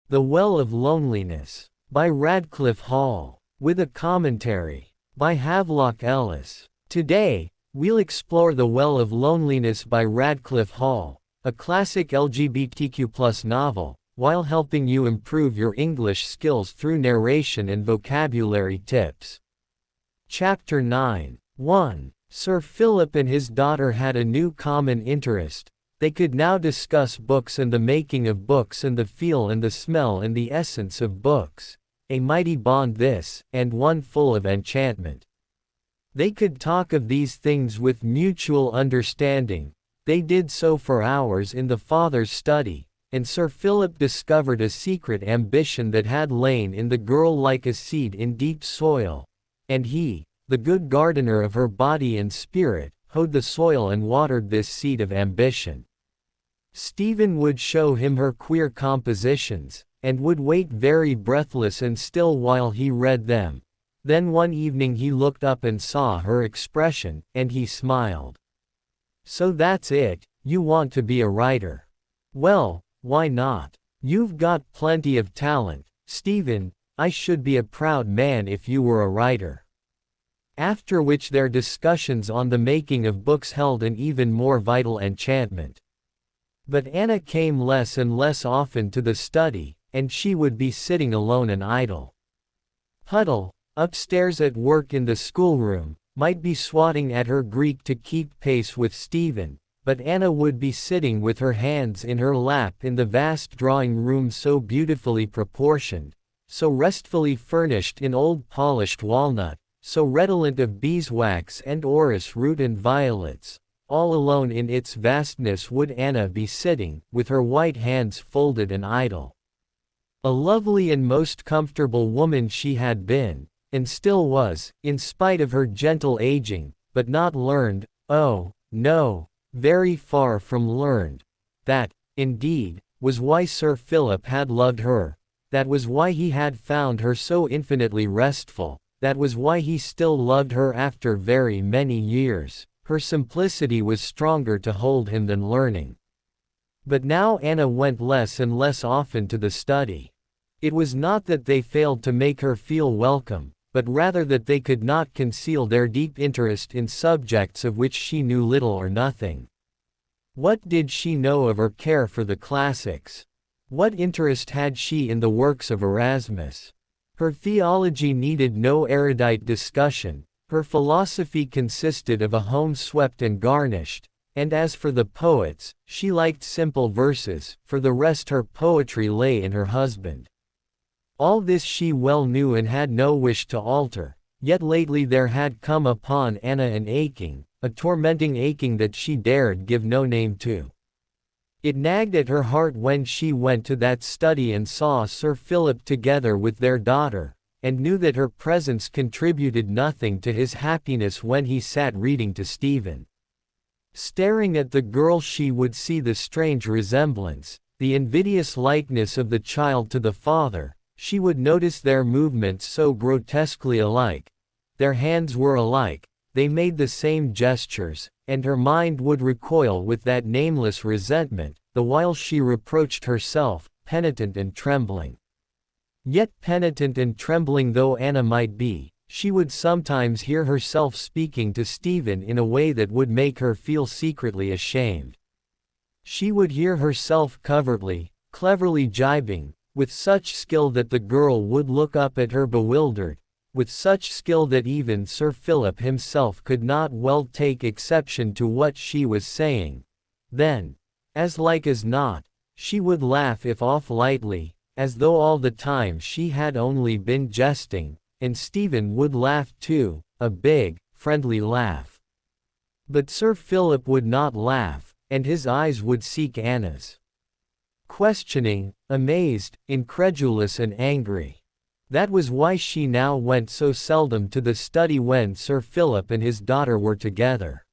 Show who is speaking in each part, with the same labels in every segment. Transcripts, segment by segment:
Speaker 1: The Well of Loneliness, by Radclyffe Hall, with a commentary by Havelock Ellis. Today, we'll explore The Well of Loneliness by Radclyffe Hall, a classic LGBTQ+ novel, while helping you improve your English skills through narration and vocabulary tips. Chapter 9. 1. Sir Philip and his daughter had a new common interest. They could now discuss books and the making of books and the feel and the smell and the essence of books. A mighty bond this, and one full of enchantment. They could talk of these things with mutual understanding. They did so for hours in the father's study, and Sir Philip discovered a secret ambition that had lain in the girl like a seed in deep soil, and he, the good gardener of her body and spirit, hoed the soil and watered this seed of ambition. Stephen would show him her queer compositions, and would wait very breathless and still while he read them. Then one evening he looked up and saw her expression, and he smiled. "So that's it, you want to be a writer. Well, why not? You've got plenty of talent, Stephen. I should be a proud man if you were a writer." After which their discussions on the making of books held an even more vital enchantment. But Anna came less and less often to the study, and she would be sitting alone and idle. Huddle, upstairs at work in the schoolroom, might be swatting at her Greek to keep pace with Stephen, but Anna would be sitting with her hands in her lap in the vast drawing room so beautifully proportioned, so restfully furnished in old polished walnut, so redolent of beeswax and orris root and violets. All alone in its vastness would Anna be sitting, with her white hands folded and idle. A lovely and most comfortable woman she had been, and still was, in spite of her gentle aging, but not learned, oh, no, very far from learned. That, indeed, was why Sir Philip had loved her. That was why he had found her so infinitely restful. That was why he still loved her after very many years. Her simplicity was stronger to hold him than learning. But now Anna went less and less often to the study. It was not that they failed to make her feel welcome, but rather that they could not conceal their deep interest in subjects of which she knew little or nothing. What did she know of or care for the classics? What interest had she in the works of Erasmus? Her theology needed no erudite discussion. Her philosophy consisted of a home swept and garnished, and as for the poets, she liked simple verses. For the rest her poetry lay in her husband. All this she well knew and had no wish to alter, yet lately there had come upon Anna an aching, a tormenting aching that she dared give no name to. It nagged at her heart when she went to that study and saw Sir Philip together with their daughter, and knew that her presence contributed nothing to his happiness when he sat reading to Stephen. Staring at the girl she would see the strange resemblance, the invidious likeness of the child to the father. She would notice their movements so grotesquely alike. Their hands were alike, they made the same gestures, and her mind would recoil with that nameless resentment, the while she reproached herself, penitent and trembling. Yet penitent and trembling though Anna might be, she would sometimes hear herself speaking to Stephen in a way that would make her feel secretly ashamed. She would hear herself covertly, cleverly jibing, with such skill that the girl would look up at her bewildered, with such skill that even Sir Philip himself could not well take exception to what she was saying. Then, as like as not, she would laugh if off lightly, as though all the time she had only been jesting, and Stephen would laugh too, a big, friendly laugh. But Sir Philip would not laugh, and his eyes would seek Anna's. Questioning, amazed, incredulous and angry. That was why she now went so seldom to the study when Sir Philip and his daughter were together.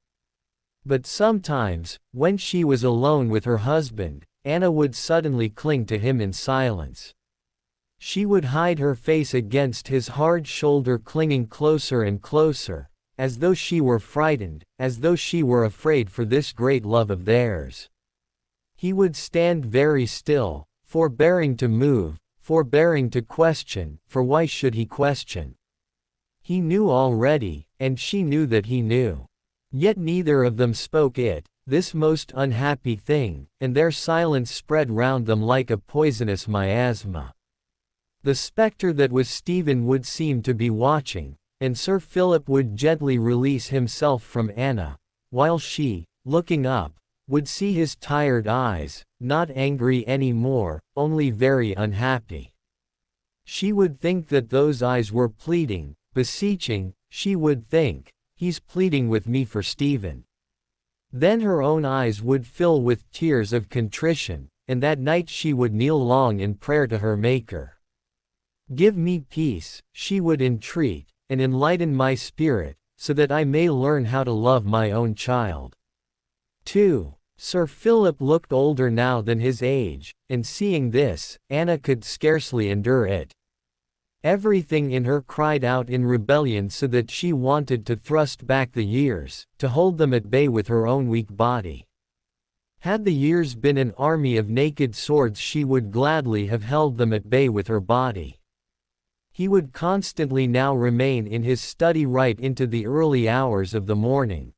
Speaker 1: But sometimes, when she was alone with her husband, Anna would suddenly cling to him in silence. She would hide her face against his hard shoulder, clinging closer and closer, as though she were frightened, as though she were afraid for this great love of theirs. He would stand very still, forbearing to move, forbearing to question, for why should he question? He knew already, and she knew that he knew. Yet neither of them spoke it, this most unhappy thing, and their silence spread round them like a poisonous miasma. The spectre that was Stephen would seem to be watching, and Sir Philip would gently release himself from Anna, while she, looking up, would see his tired eyes, not angry any more, only very unhappy. She would think that those eyes were pleading, beseeching. She would think, he's pleading with me for Stephen. Then her own eyes would fill with tears of contrition, and that night she would kneel long in prayer to her Maker. Give me peace, she would entreat, and enlighten my spirit, so that I may learn how to love my own child. 2. Sir Philip looked older now than his age, and seeing this, Anna could scarcely endure it. Everything in her cried out in rebellion so that she wanted to thrust back the years, to hold them at bay with her own weak body. Had the years been an army of naked swords, she would gladly have held them at bay with her body. He would constantly now remain in his study right into the early hours of the morning.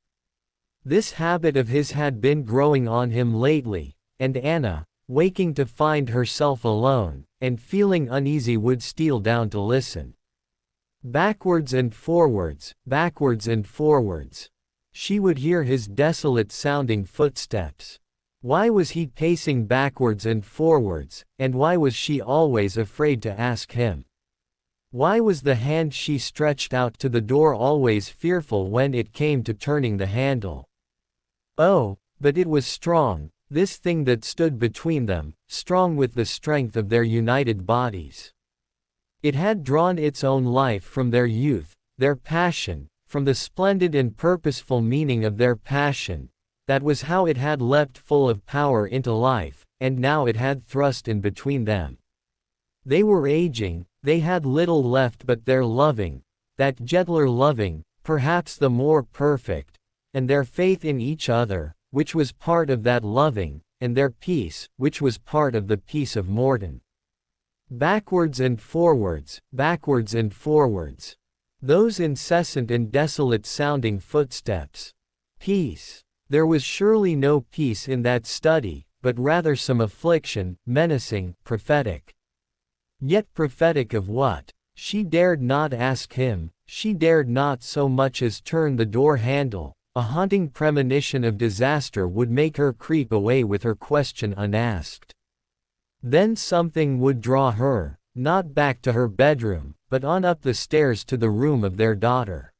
Speaker 1: This habit of his had been growing on him lately, and Anna, waking to find herself alone, and feeling uneasy, would steal down to listen. Backwards and forwards, backwards and forwards. She would hear his desolate-sounding footsteps. Why was he pacing backwards and forwards, and why was she always afraid to ask him? Why was the hand she stretched out to the door always fearful when it came to turning the handle? Oh, but it was strong, this thing that stood between them, strong with the strength of their united bodies. It had drawn its own life from their youth, their passion, from the splendid and purposeful meaning of their passion. That was how it had leapt full of power into life, and now it had thrust in between them. They were aging, they had little left but their loving, that gentler loving, perhaps the more perfect, and their faith in each other, which was part of that loving, and their peace, which was part of the peace of Morden. Backwards and forwards, backwards and forwards. Those incessant and desolate-sounding footsteps. Peace. There was surely no peace in that study, but rather some affliction, menacing, prophetic. Yet prophetic of what? She dared not ask him, she dared not so much as turn the door handle. A haunting premonition of disaster would make her creep away with her question unasked. Then something would draw her, not back to her bedroom, but on up the stairs to the room of their daughter.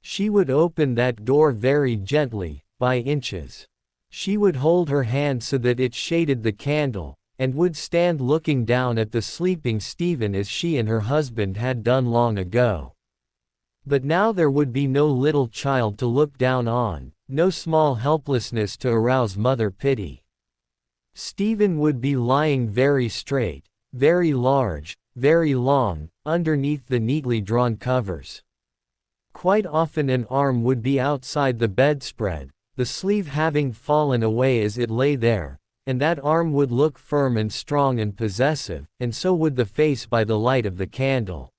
Speaker 1: She would open that door very gently, by inches. She would hold her hand so that it shaded the candle, and would stand looking down at the sleeping Stephen as she and her husband had done long ago. But now there would be no little child to look down on, no small helplessness to arouse mother pity. Stephen would be lying very straight, very large, very long, underneath the neatly drawn covers. Quite often an arm would be outside the bedspread, the sleeve having fallen away as it lay there, and that arm would look firm and strong and possessive, and so would the face by the light of the candle.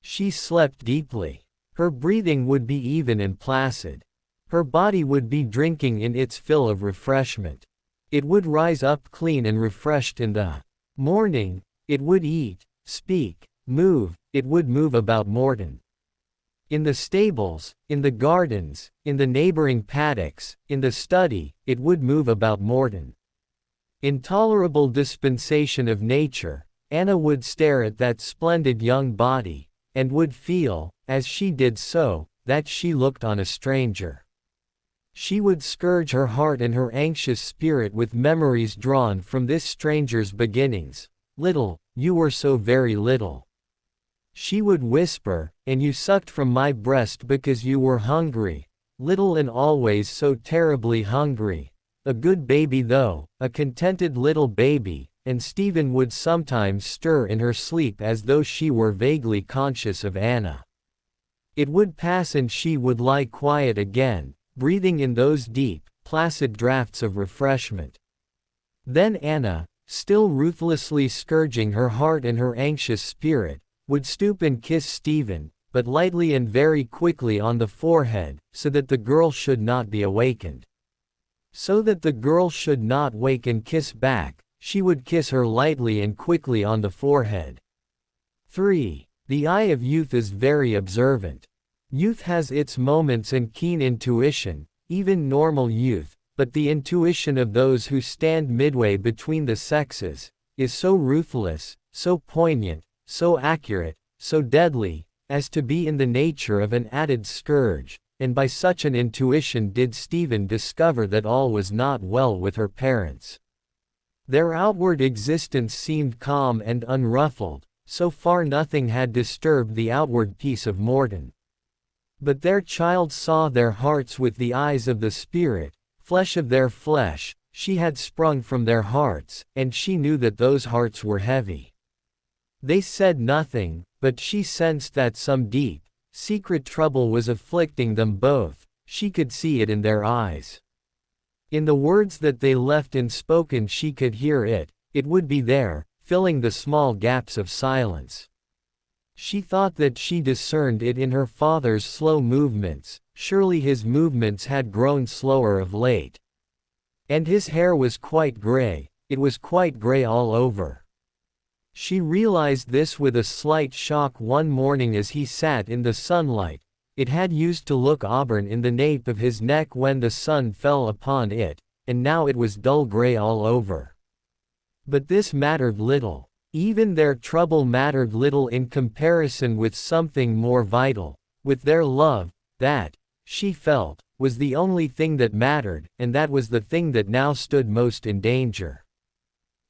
Speaker 1: She slept deeply. Her breathing would be even and placid. Her body would be drinking in its fill of refreshment. It would rise up clean and refreshed in the morning. It would eat, speak, move. It would move about Morden. In the stables, in the gardens, in the neighboring paddocks, in the study, it would move about Morden. Intolerable dispensation of nature, Anna would stare at that splendid young body, and would feel, as she did so, that she looked on a stranger. She would scourge her heart and her anxious spirit with memories drawn from this stranger's beginnings. Little, you were so very little. She would whisper, and you sucked from my breast because you were hungry, little and always so terribly hungry. A good baby though, a contented little baby, and Stephen would sometimes stir in her sleep as though she were vaguely conscious of Anna. It would pass and she would lie quiet again, breathing in those deep, placid draughts of refreshment. Then Anna, still ruthlessly scourging her heart and her anxious spirit, would stoop and kiss Stephen, but lightly and very quickly on the forehead, so that the girl should not be awakened. So that the girl should not wake and kiss back, she would kiss her lightly and quickly on the forehead. 3. The eye of youth is very observant. Youth has its moments and keen intuition, even normal youth, but the intuition of those who stand midway between the sexes is so ruthless, so poignant, so accurate, so deadly, as to be in the nature of an added scourge, and by such an intuition did Stephen discover that all was not well with her parents. Their outward existence seemed calm and unruffled, so far nothing had disturbed the outward peace of Morton. But their child saw their hearts with the eyes of the Spirit, flesh of their flesh, she had sprung from their hearts, and she knew that those hearts were heavy. They said nothing, but she sensed that some deep, secret trouble was afflicting them both, she could see it in their eyes. In the words that they left unspoken she could hear it, it would be there, filling the small gaps of silence. She thought that she discerned it in her father's slow movements, surely his movements had grown slower of late. And his hair was quite gray, it was quite gray all over. She realized this with a slight shock one morning as he sat in the sunlight. It had used to look auburn in the nape of his neck when the sun fell upon it, and now it was dull gray all over. But this mattered little. Even their trouble mattered little in comparison with something more vital, with their love, that, she felt, was the only thing that mattered, and that was the thing that now stood most in danger.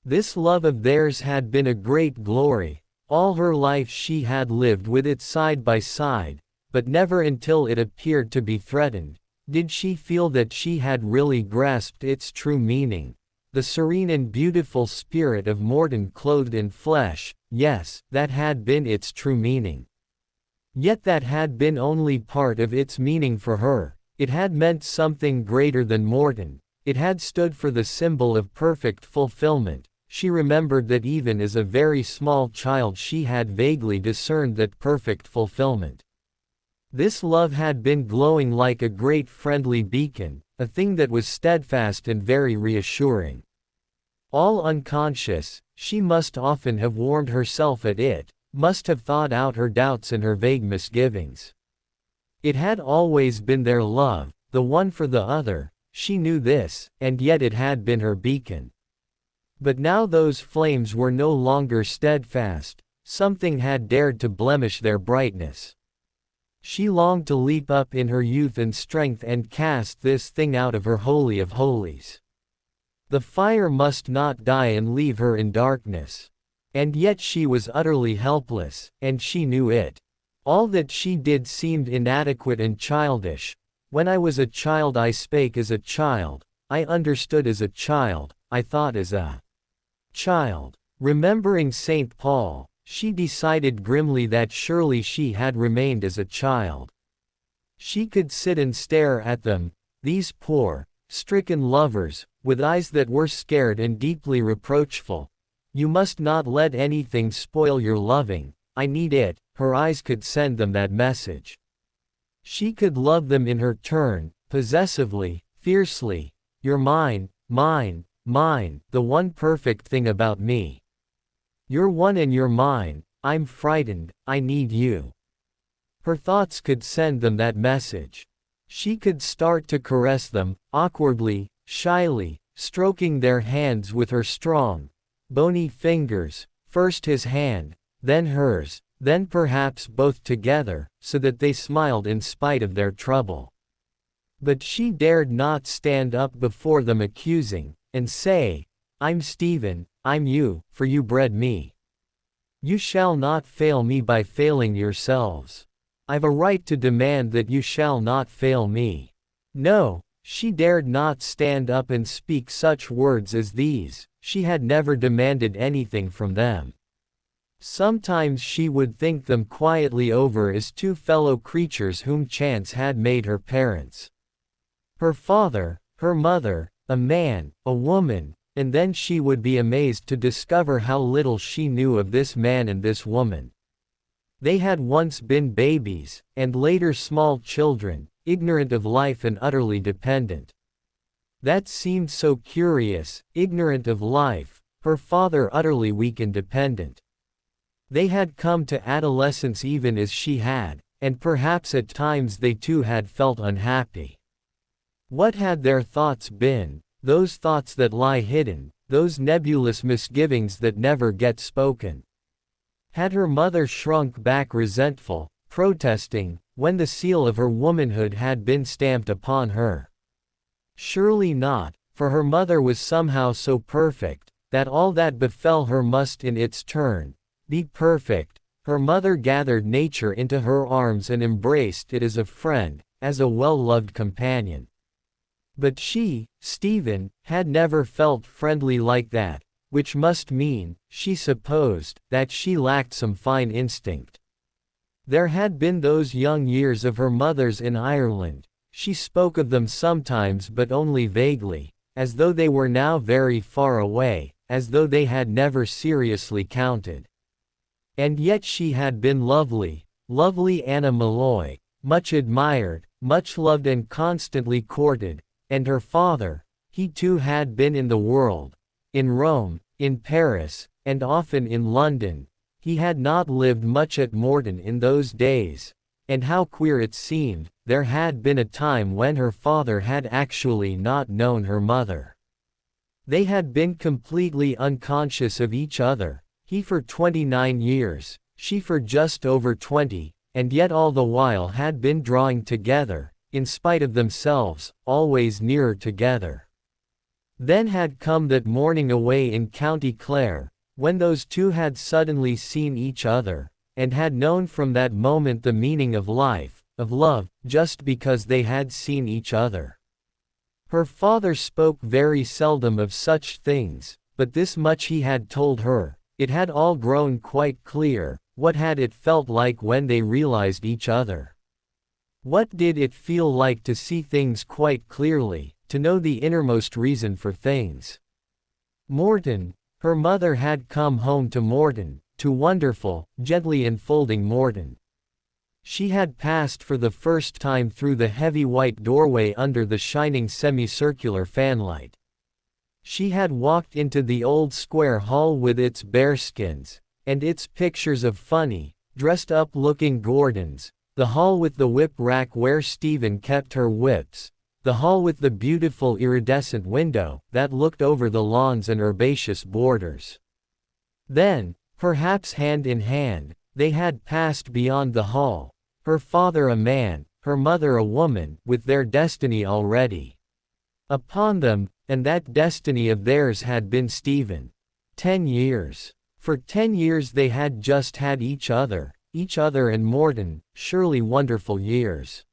Speaker 1: This love of theirs had been a great glory, all her life she had lived with it side by side, but never until it appeared to be threatened, did she feel that she had really grasped its true meaning. The serene and beautiful spirit of Morton clothed in flesh, yes, that had been its true meaning. Yet that had been only part of its meaning for her, it had meant something greater than Morton, it had stood for the symbol of perfect fulfillment. She remembered that even as a very small child she had vaguely discerned that perfect fulfillment. This love had been glowing like a great friendly beacon, a thing that was steadfast and very reassuring. All unconscious, she must often have warmed herself at it, must have thought out her doubts and her vague misgivings. It had always been their love, the one for the other, she knew this, and yet it had been her beacon. But now those flames were no longer steadfast, something had dared to blemish their brightness. She longed to leap up in her youth and strength and cast this thing out of her holy of holies. The fire must not die and leave her in darkness. And yet she was utterly helpless, and she knew it. All that she did seemed inadequate and childish. When I was a child I spake as a child, I understood as a child, I thought as a child. Remembering St. Paul, she decided grimly that surely she had remained as a child. She could sit and stare at them, these poor, stricken lovers, with eyes that were scared and deeply reproachful. You must not let anything spoil your loving, I need it, her eyes could send them that message. She could love them in her turn, possessively, fiercely. You're mine, mine, mine, the one perfect thing about me. You're one and you're mine, I'm frightened, I need you. Her thoughts could send them that message. She could start to caress them, awkwardly, shyly, stroking their hands with her strong, bony fingers, first his hand, then hers, then perhaps both together, so that they smiled in spite of their trouble. But she dared not stand up before them accusing, and say, I'm Stephen, I'm you, for you bred me. You shall not fail me by failing yourselves. I've a right to demand that you shall not fail me. No, she dared not stand up and speak such words as these, she had never demanded anything from them. Sometimes she would think them quietly over as two fellow creatures whom chance had made her parents. Her father, her mother, a man, a woman, and then she would be amazed to discover how little she knew of this man and this woman. They had once been babies, and later small children, ignorant of life and utterly dependent. That seemed so curious, ignorant of life, her father utterly weak and dependent. They had come to adolescence even as she had, and perhaps at times they too had felt unhappy. What had their thoughts been, those thoughts that lie hidden, those nebulous misgivings that never get spoken? Had her mother shrunk back resentful, protesting, when the seal of her womanhood had been stamped upon her? Surely not, for her mother was somehow so perfect, that all that befell her must in its turn be perfect. Her mother gathered nature into her arms and embraced it as a friend, as a well-loved companion. But she, Stephen, had never felt friendly like that, which must mean, she supposed, that she lacked some fine instinct. There had been those young years of her mother's in Ireland. She spoke of them sometimes but only vaguely, as though they were now very far away, as though they had never seriously counted. And yet she had been lovely, lovely Anna Malloy, much admired, much loved and constantly courted, and her father, he too had been in the world, in Rome, in Paris, and often in London. He had not lived much at Morton in those days, and how queer it seemed, there had been a time when her father had actually not known her mother. They had been completely unconscious of each other. He for 29 years, she for just over 20, and yet all the while had been drawing together, in spite of themselves, always nearer together. Then had come that morning away in County Clare, when those two had suddenly seen each other, and had known from that moment the meaning of life, of love, just because they had seen each other. Her father spoke very seldom of such things, but this much he had told her. It had all grown quite clear. What had it felt like when they realized each other? What did it feel like to see things quite clearly, to know the innermost reason for things? Morton, her mother had come home to Morton, to wonderful, gently enfolding Morton. She had passed for the first time through the heavy white doorway under the shining semicircular fanlight. She had walked into the old square hall with its bearskins, and its pictures of funny, dressed-up looking Gordons, the hall with the whip rack where Stephen kept her whips, the hall with the beautiful iridescent window that looked over the lawns and herbaceous borders. Then, perhaps hand in hand, they had passed beyond the hall, her father a man, her mother a woman, with their destiny already upon them, and that destiny of theirs had been Stephen. 10 years. For 10 years they had just had each other and Morton, surely wonderful years.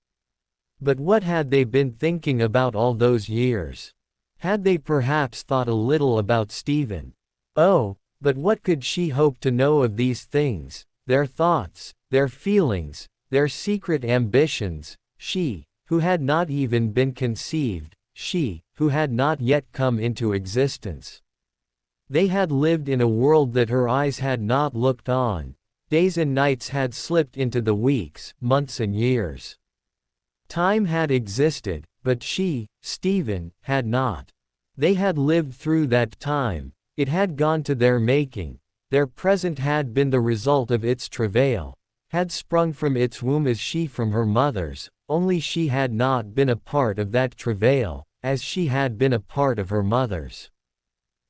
Speaker 1: But what had they been thinking about all those years? Had they perhaps thought a little about Stephen? Oh, but what could she hope to know of these things, their thoughts, their feelings, their secret ambitions, she, who had not even been conceived, she, who had not yet come into existence? They had lived in a world that her eyes had not looked on. Days and nights had slipped into the weeks, months and years. Time had existed, but she, Stephen, had not. They had lived through that time. It had gone to their making. Their present had been the result of its travail, had sprung from its womb as she from her mother's, only she had not been a part of that travail, as she had been a part of her mother's.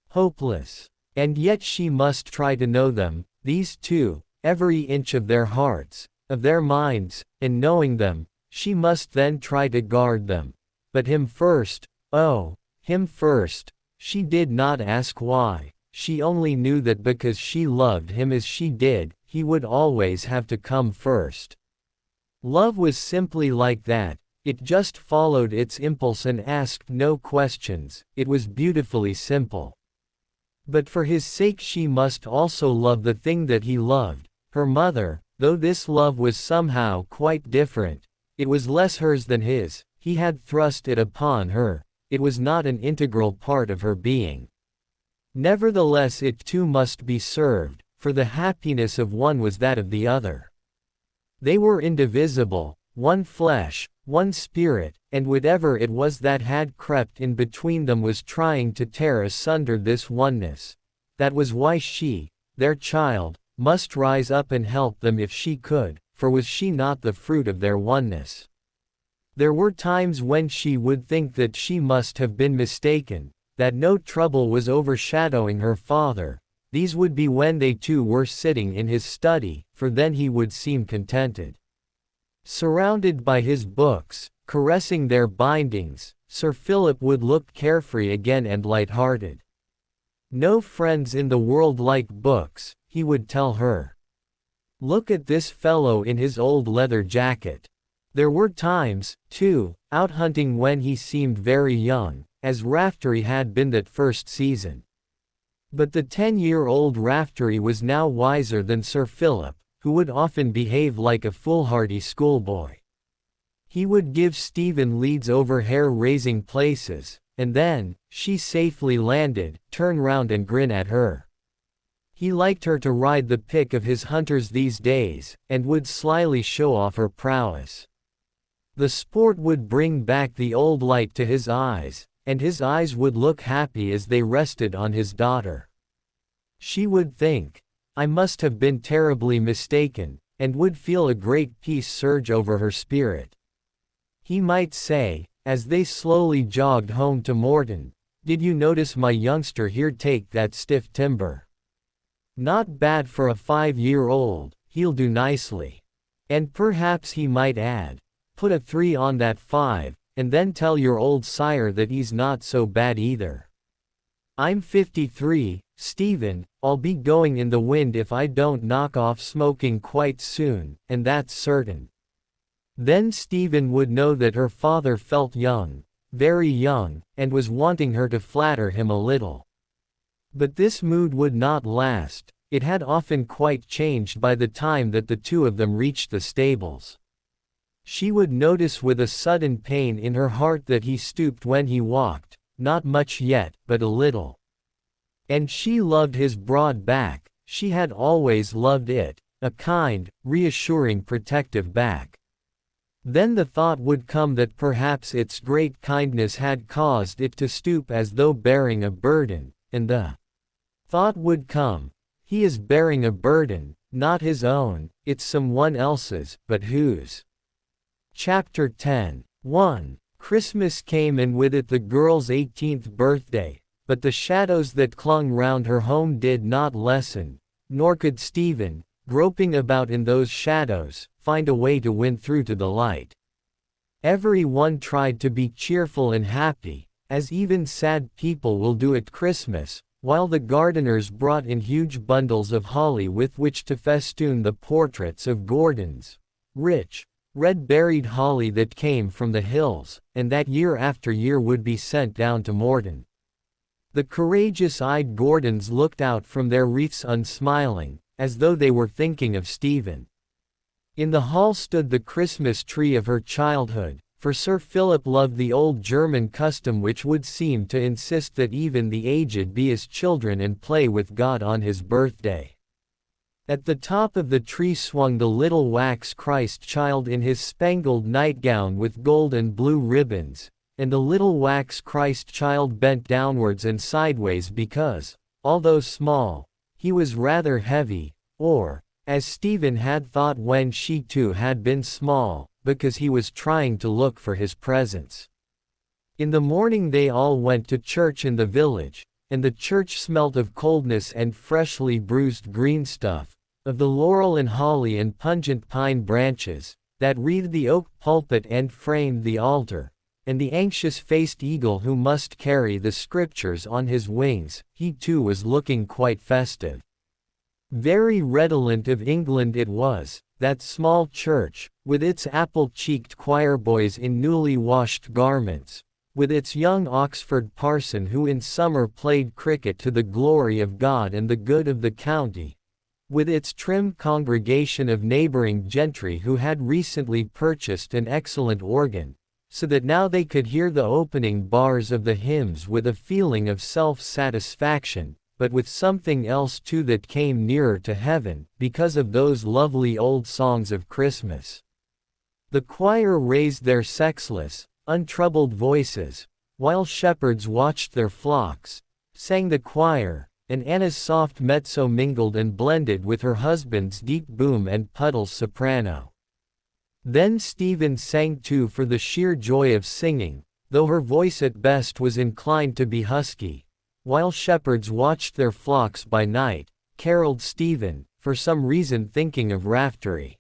Speaker 1: Hopeless. And yet she must try to know them, these two, every inch of their hearts, of their minds, and knowing them, she must then try to guard them. But him first, oh, him first. She did not ask why, she only knew that because she loved him as she did, he would always have to come first. Love was simply like that, it just followed its impulse and asked no questions, it was beautifully simple. But for his sake she must also love the thing that he loved, her mother, though this love was somehow quite different. It was less hers than his, he had thrust it upon her, it was not an integral part of her being. Nevertheless it too must be served, for the happiness of one was that of the other. They were indivisible, one flesh, one spirit, and whatever it was that had crept in between them was trying to tear asunder this oneness. That was why she, their child, must rise up and help them if she could, for was she not the fruit of their oneness? There were times when she would think that she must have been mistaken, that no trouble was overshadowing her father. These would be when they two were sitting in his study, for then he would seem contented. Surrounded by his books, caressing their bindings, Sir Philip would look carefree again and light-hearted. No friends in the world like books, he would tell her. Look at this fellow in his old leather jacket. There were times, too, out hunting when he seemed very young, as Raftery had been that first season. But the 10-year-old Raftery was now wiser than Sir Philip, who would often behave like a foolhardy schoolboy. He would give Stephen leads over hair-raising places, and then, she safely landed, turn round and grin at her. He liked her to ride the pick of his hunters these days, and would slyly show off her prowess. The sport would bring back the old light to his eyes, and his eyes would look happy as they rested on his daughter. She would think, I must have been terribly mistaken, and would feel a great peace surge over her spirit. He might say, as they slowly jogged home to Morton, did you notice my youngster here take that stiff timber? Not bad for a 5-year-old, he'll do nicely. And perhaps he might add, put a 3 on that 5, and then tell your old sire that he's not so bad either. I'm 53, Stephen, I'll be going in the wind if I don't knock off smoking quite soon, and that's certain. Then Stephen would know that her father felt young, very young, and was wanting her to flatter him a little. But this mood would not last. It had often quite changed by the time that the two of them reached the stables. She would notice with a sudden pain in her heart that he stooped when he walked, not much yet, but a little. And she loved his broad back, she had always loved it, a kind, reassuring protective back. Then the thought would come that perhaps its great kindness had caused it to stoop as though bearing a burden, and the thought would come, he is bearing a burden, not his own, it's someone else's, but whose? Chapter 10. 1. Christmas came and with it the girl's 18th birthday, but the shadows that clung round her home did not lessen, nor could Stephen, groping about in those shadows, find a way to win through to the light. Every one tried to be cheerful and happy, as even sad people will do at Christmas, while the gardeners brought in huge bundles of holly with which to festoon the portraits of Gordons, rich, red-berried holly that came from the hills, and that year after year would be sent down to Morton. The courageous-eyed Gordons looked out from their wreaths unsmiling, as though they were thinking of Stephen. In the hall stood the Christmas tree of her childhood, for Sir Philip loved the old German custom which would seem to insist that even the aged be as children and play with God on his birthday. At the top of the tree swung the little wax Christ child in his spangled nightgown with gold and blue ribbons, and the little wax Christ child bent downwards and sideways because, although small, he was rather heavy, or, as Stephen had thought when she too had been small, because he was trying to look for his presents. In the morning they all went to church in the village, and the church smelt of coldness and freshly bruised green stuff, of the laurel and holly and pungent pine branches, that wreathed the oak pulpit and framed the altar, and the anxious-faced eagle who must carry the scriptures on his wings, he too was looking quite festive. Very redolent of England it was, that small church, with its apple-cheeked choirboys in newly washed garments, with its young Oxford parson who in summer played cricket to the glory of God and the good of the county, with its trim congregation of neighboring gentry who had recently purchased an excellent organ, so that now they could hear the opening bars of the hymns with a feeling of self-satisfaction, but with something else too that came nearer to heaven, because of those lovely old songs of Christmas. The choir raised their sexless, untroubled voices, while shepherds watched their flocks, sang the choir, and Anna's soft mezzo mingled and blended with her husband's deep boom and Puddle's soprano. Then Stephen sang too for the sheer joy of singing, though her voice at best was inclined to be husky. While shepherds watched their flocks by night, caroled Stephen, for some reason thinking of Raftery.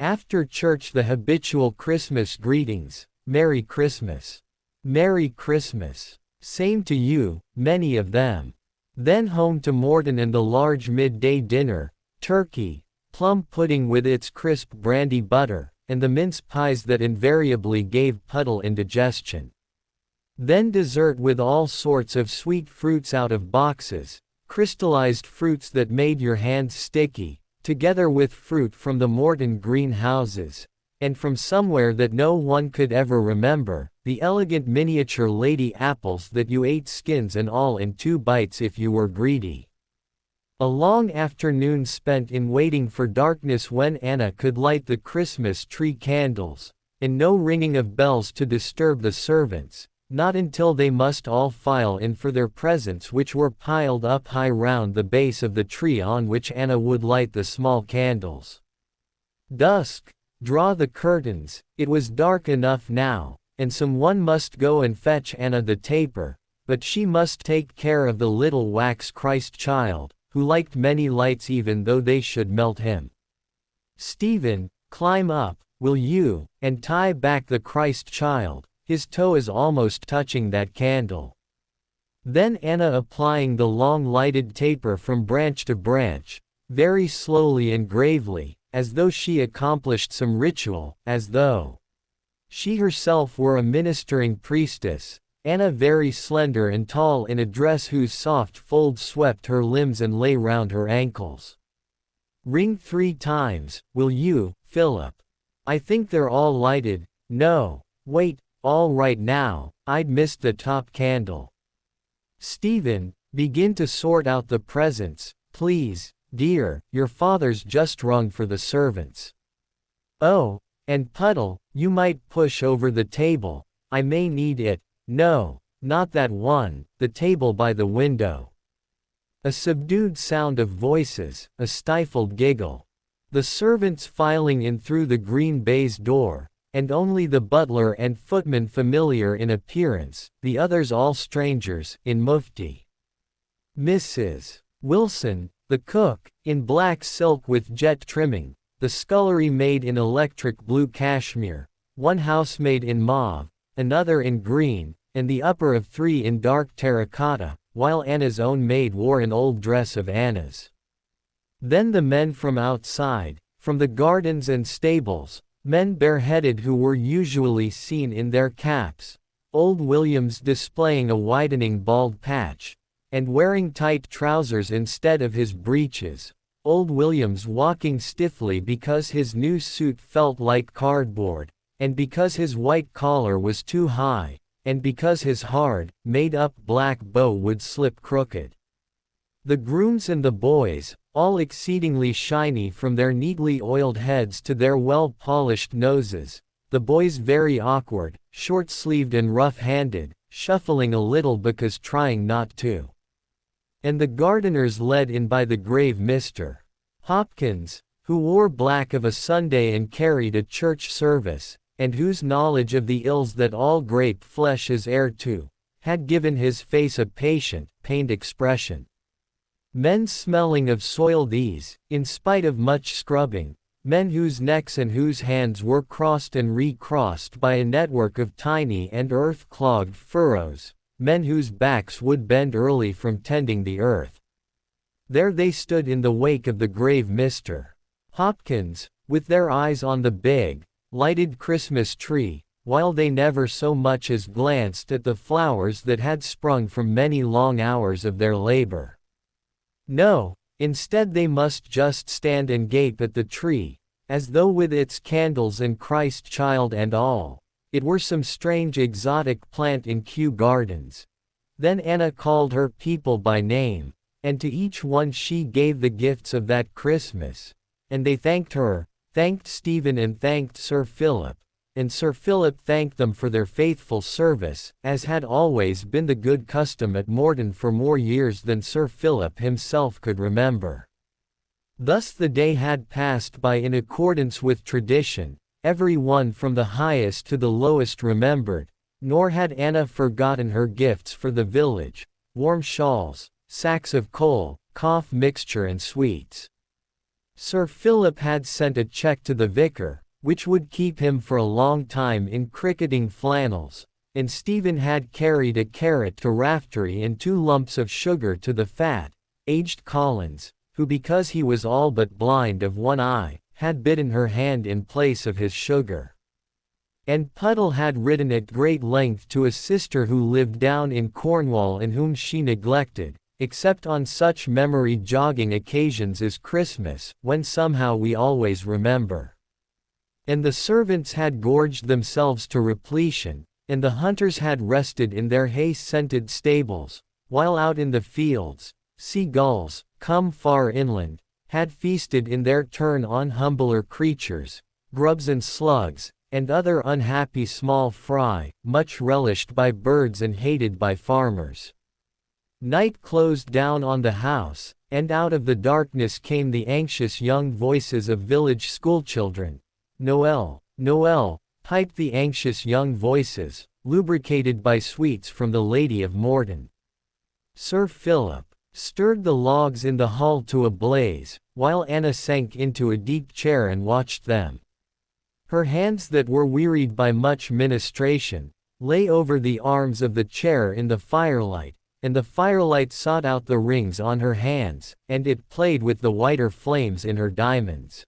Speaker 1: After church the habitual Christmas greetings, Merry Christmas. Merry Christmas. Same to you, many of them. Then home to Morton and the large midday dinner, turkey, plum pudding with its crisp brandy butter, and the mince pies that invariably gave Puddle indigestion. Then dessert with all sorts of sweet fruits out of boxes, crystallized fruits that made your hands sticky, together with fruit from the Morton greenhouses, and from somewhere that no one could ever remember, the elegant miniature lady apples that you ate skins and all in 2 bites if you were greedy. A long afternoon spent in waiting for darkness when Anna could light the Christmas tree candles, and no ringing of bells to disturb the servants, not until they must all file in for their presents which were piled up high round the base of the tree on which Anna would light the small candles. Dusk. Draw the curtains. It was dark enough now, and someone must go and fetch Anna the taper, but she must take care of the little wax Christ child, who liked many lights even though they should melt him. Stephen, climb up, will you, and tie back the Christ child, his toe is almost touching that candle. Then Anna applying the long lighted taper from branch to branch, very slowly and gravely, as though she accomplished some ritual, as though she herself were a ministering priestess, Anna very slender and tall in a dress whose soft folds swept her limbs and lay round her ankles. Ring 3 times, will you, Philip? I think they're all lighted. No, wait, all right now, I'd missed the top candle. Stephen, begin to sort out the presents, please, dear, your father's just rung for the servants. Oh, and Puddle, you might push over the table, I may need it. No, not that one, the table by the window. A subdued sound of voices, a stifled giggle. The servants filing in through the green baize door, and only the butler and footman familiar in appearance, the others all strangers, in mufti. Mrs. Wilson, the cook, in black silk with jet trimming, the scullery maid in electric blue cashmere, one housemaid in mauve, another in green, and the upper of 3 in dark terracotta, while Anna's own maid wore an old dress of Anna's. Then the men from outside, from the gardens and stables, men bareheaded who were usually seen in their caps, old Williams displaying a widening bald patch, and wearing tight trousers instead of his breeches, old Williams walking stiffly because his new suit felt like cardboard, and because his white collar was too high, and because his hard, made-up black bow would slip crooked. The grooms and the boys, all exceedingly shiny from their neatly oiled heads to their well-polished noses, the boys very awkward, short-sleeved and rough-handed, shuffling a little because trying not to. And the gardeners led in by the grave Mr. Hopkins, who wore black of a Sunday and carried a church service, and whose knowledge of the ills that all grape flesh is heir to, had given his face a patient, pained expression. Men smelling of soil these, in spite of much scrubbing, men whose necks and whose hands were crossed and recrossed by a network of tiny and earth-clogged furrows, men whose backs would bend early from tending the earth. There they stood in the wake of the grave Mr. Hopkins, with their eyes on the big, lighted Christmas tree, while they never so much as glanced at the flowers that had sprung from many long hours of their labor. No, instead they must just stand and gape at the tree, as though with its candles and Christ child and all, it were some strange exotic plant in Kew Gardens. Then Anna called her people by name, and to each one she gave the gifts of that Christmas. And they thanked her, thanked Stephen and thanked Sir Philip, and Sir Philip thanked them for their faithful service, as had always been the good custom at Morton for more years than Sir Philip himself could remember. Thus the day had passed by in accordance with tradition, every one from the highest to the lowest remembered, nor had Anna forgotten her gifts for the village, warm shawls, sacks of coal, cough mixture and sweets. Sir Philip had sent a cheque to the vicar, which would keep him for a long time in cricketing flannels, and Stephen had carried a carrot to Raftery and 2 lumps of sugar to the fat, aged Collins, who because he was all but blind of one eye, had bitten her hand in place of his sugar. And Puddle had written at great length to a sister who lived down in Cornwall and whom she neglected, except on such memory-jogging occasions as Christmas, when somehow we always remember. And the servants had gorged themselves to repletion, and the hunters had rested in their hay-scented stables, while out in the fields, sea-gulls, come far inland, had feasted in their turn on humbler creatures, grubs and slugs, and other unhappy small fry, much relished by birds and hated by farmers. Night closed down on the house, and out of the darkness came the anxious young voices of village schoolchildren. "Noel, Noel," piped the anxious young voices, lubricated by sweets from the Lady of Morton. Sir Philip stirred the logs in the hall to a blaze, while Anna sank into a deep chair and watched them. Her hands that were wearied by much ministration, lay over the arms of the chair in the firelight, and the firelight sought out the rings on her hands, and it played with the whiter flames in her diamonds.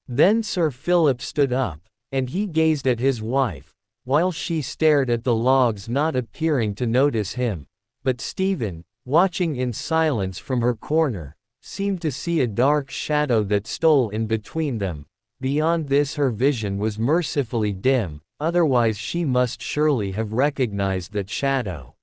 Speaker 1: Then Sir Philip stood up, and he gazed at his wife, while she stared at the logs not appearing to notice him, but Stephen, watching in silence from her corner, seemed to see a dark shadow that stole in between them. Beyond this her vision was mercifully dim, otherwise she must surely have recognized that shadow.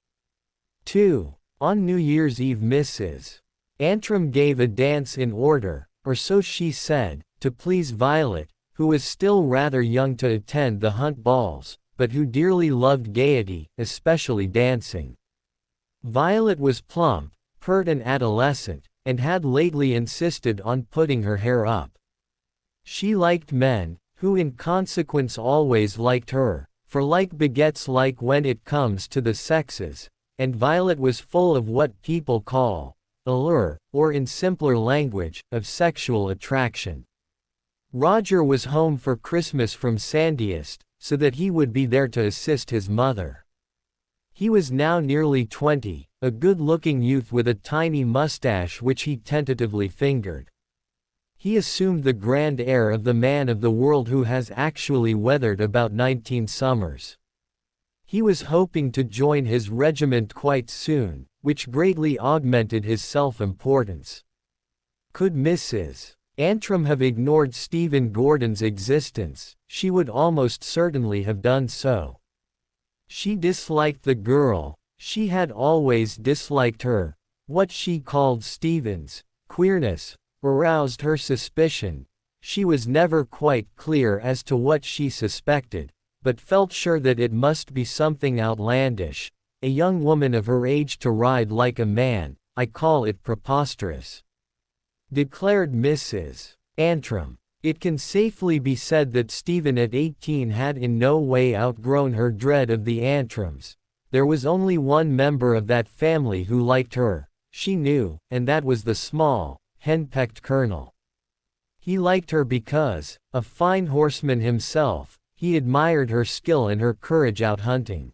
Speaker 1: 2. On New Year's Eve Mrs. Antrim gave a dance in order, or so she said, to please Violet, who was still rather young to attend the hunt balls, but who dearly loved gaiety, especially dancing. Violet was plump, pert and adolescent, and had lately insisted on putting her hair up. She liked men, who in consequence always liked her, for like begets like when it comes to the sexes, and Violet was full of what people call allure, or in simpler language, of sexual attraction. Roger was home for Christmas from Sandhurst, so that he would be there to assist his mother. He was now nearly 20, a good-looking youth with a tiny mustache which he tentatively fingered. He assumed the grand air of the man of the world who has actually weathered about 19 summers. He was hoping to join his regiment quite soon, which greatly augmented his self-importance. Could Mrs. Antrim have ignored Stephen Gordon's existence, she would almost certainly have done so. She disliked the girl, she had always disliked her. What she called Stephen's queerness aroused her suspicion. She was never quite clear as to what she suspected, but felt sure that it must be something outlandish. A young woman of her age to ride like a man, I call it preposterous, declared Mrs. Antrim. It can safely be said that Stephen at 18 had in no way outgrown her dread of the Antrims. There was only one member of that family who liked her, she knew, and that was the small, henpecked colonel. He liked her because, a fine horseman himself, he admired her skill and her courage out hunting.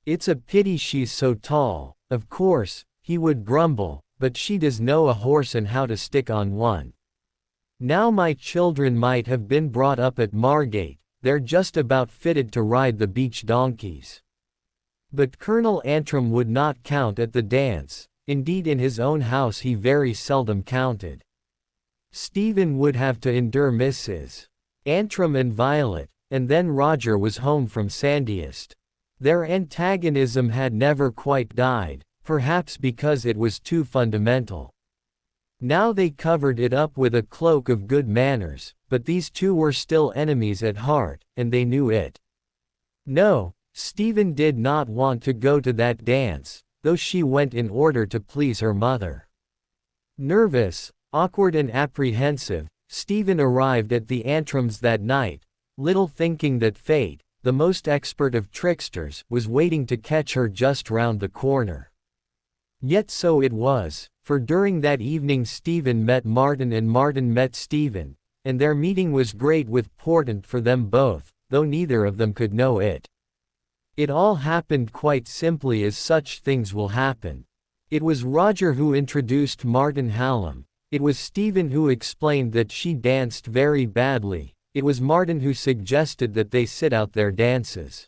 Speaker 1: "It's a pity she's so tall, of course," he would grumble, "but she does know a horse and how to stick on one. Now my children might have been brought up at Margate, they're just about fitted to ride the beach donkeys." But Colonel Antrim would not count at the dance, indeed in his own house he very seldom counted. Stephen would have to endure Mrs. Antrim and Violet, and then Roger was home from Sandhurst. Their antagonism had never quite died, perhaps because it was too fundamental. Now they covered it up with a cloak of good manners, but these two were still enemies at heart, and they knew it. No, Stephen did not want to go to that dance, though she went in order to please her mother. Nervous, awkward and apprehensive, Stephen arrived at the antrums that night, little thinking that fate, the most expert of tricksters, was waiting to catch her just round the corner. Yet so it was, for during that evening Stephen met Martin and Martin met Stephen, and their meeting was great with portent for them both, though neither of them could know it. It all happened quite simply as such things will happen. It was Roger who introduced Martin Hallam. It was Stephen who explained that she danced very badly. It was Martin who suggested that they sit out their dances.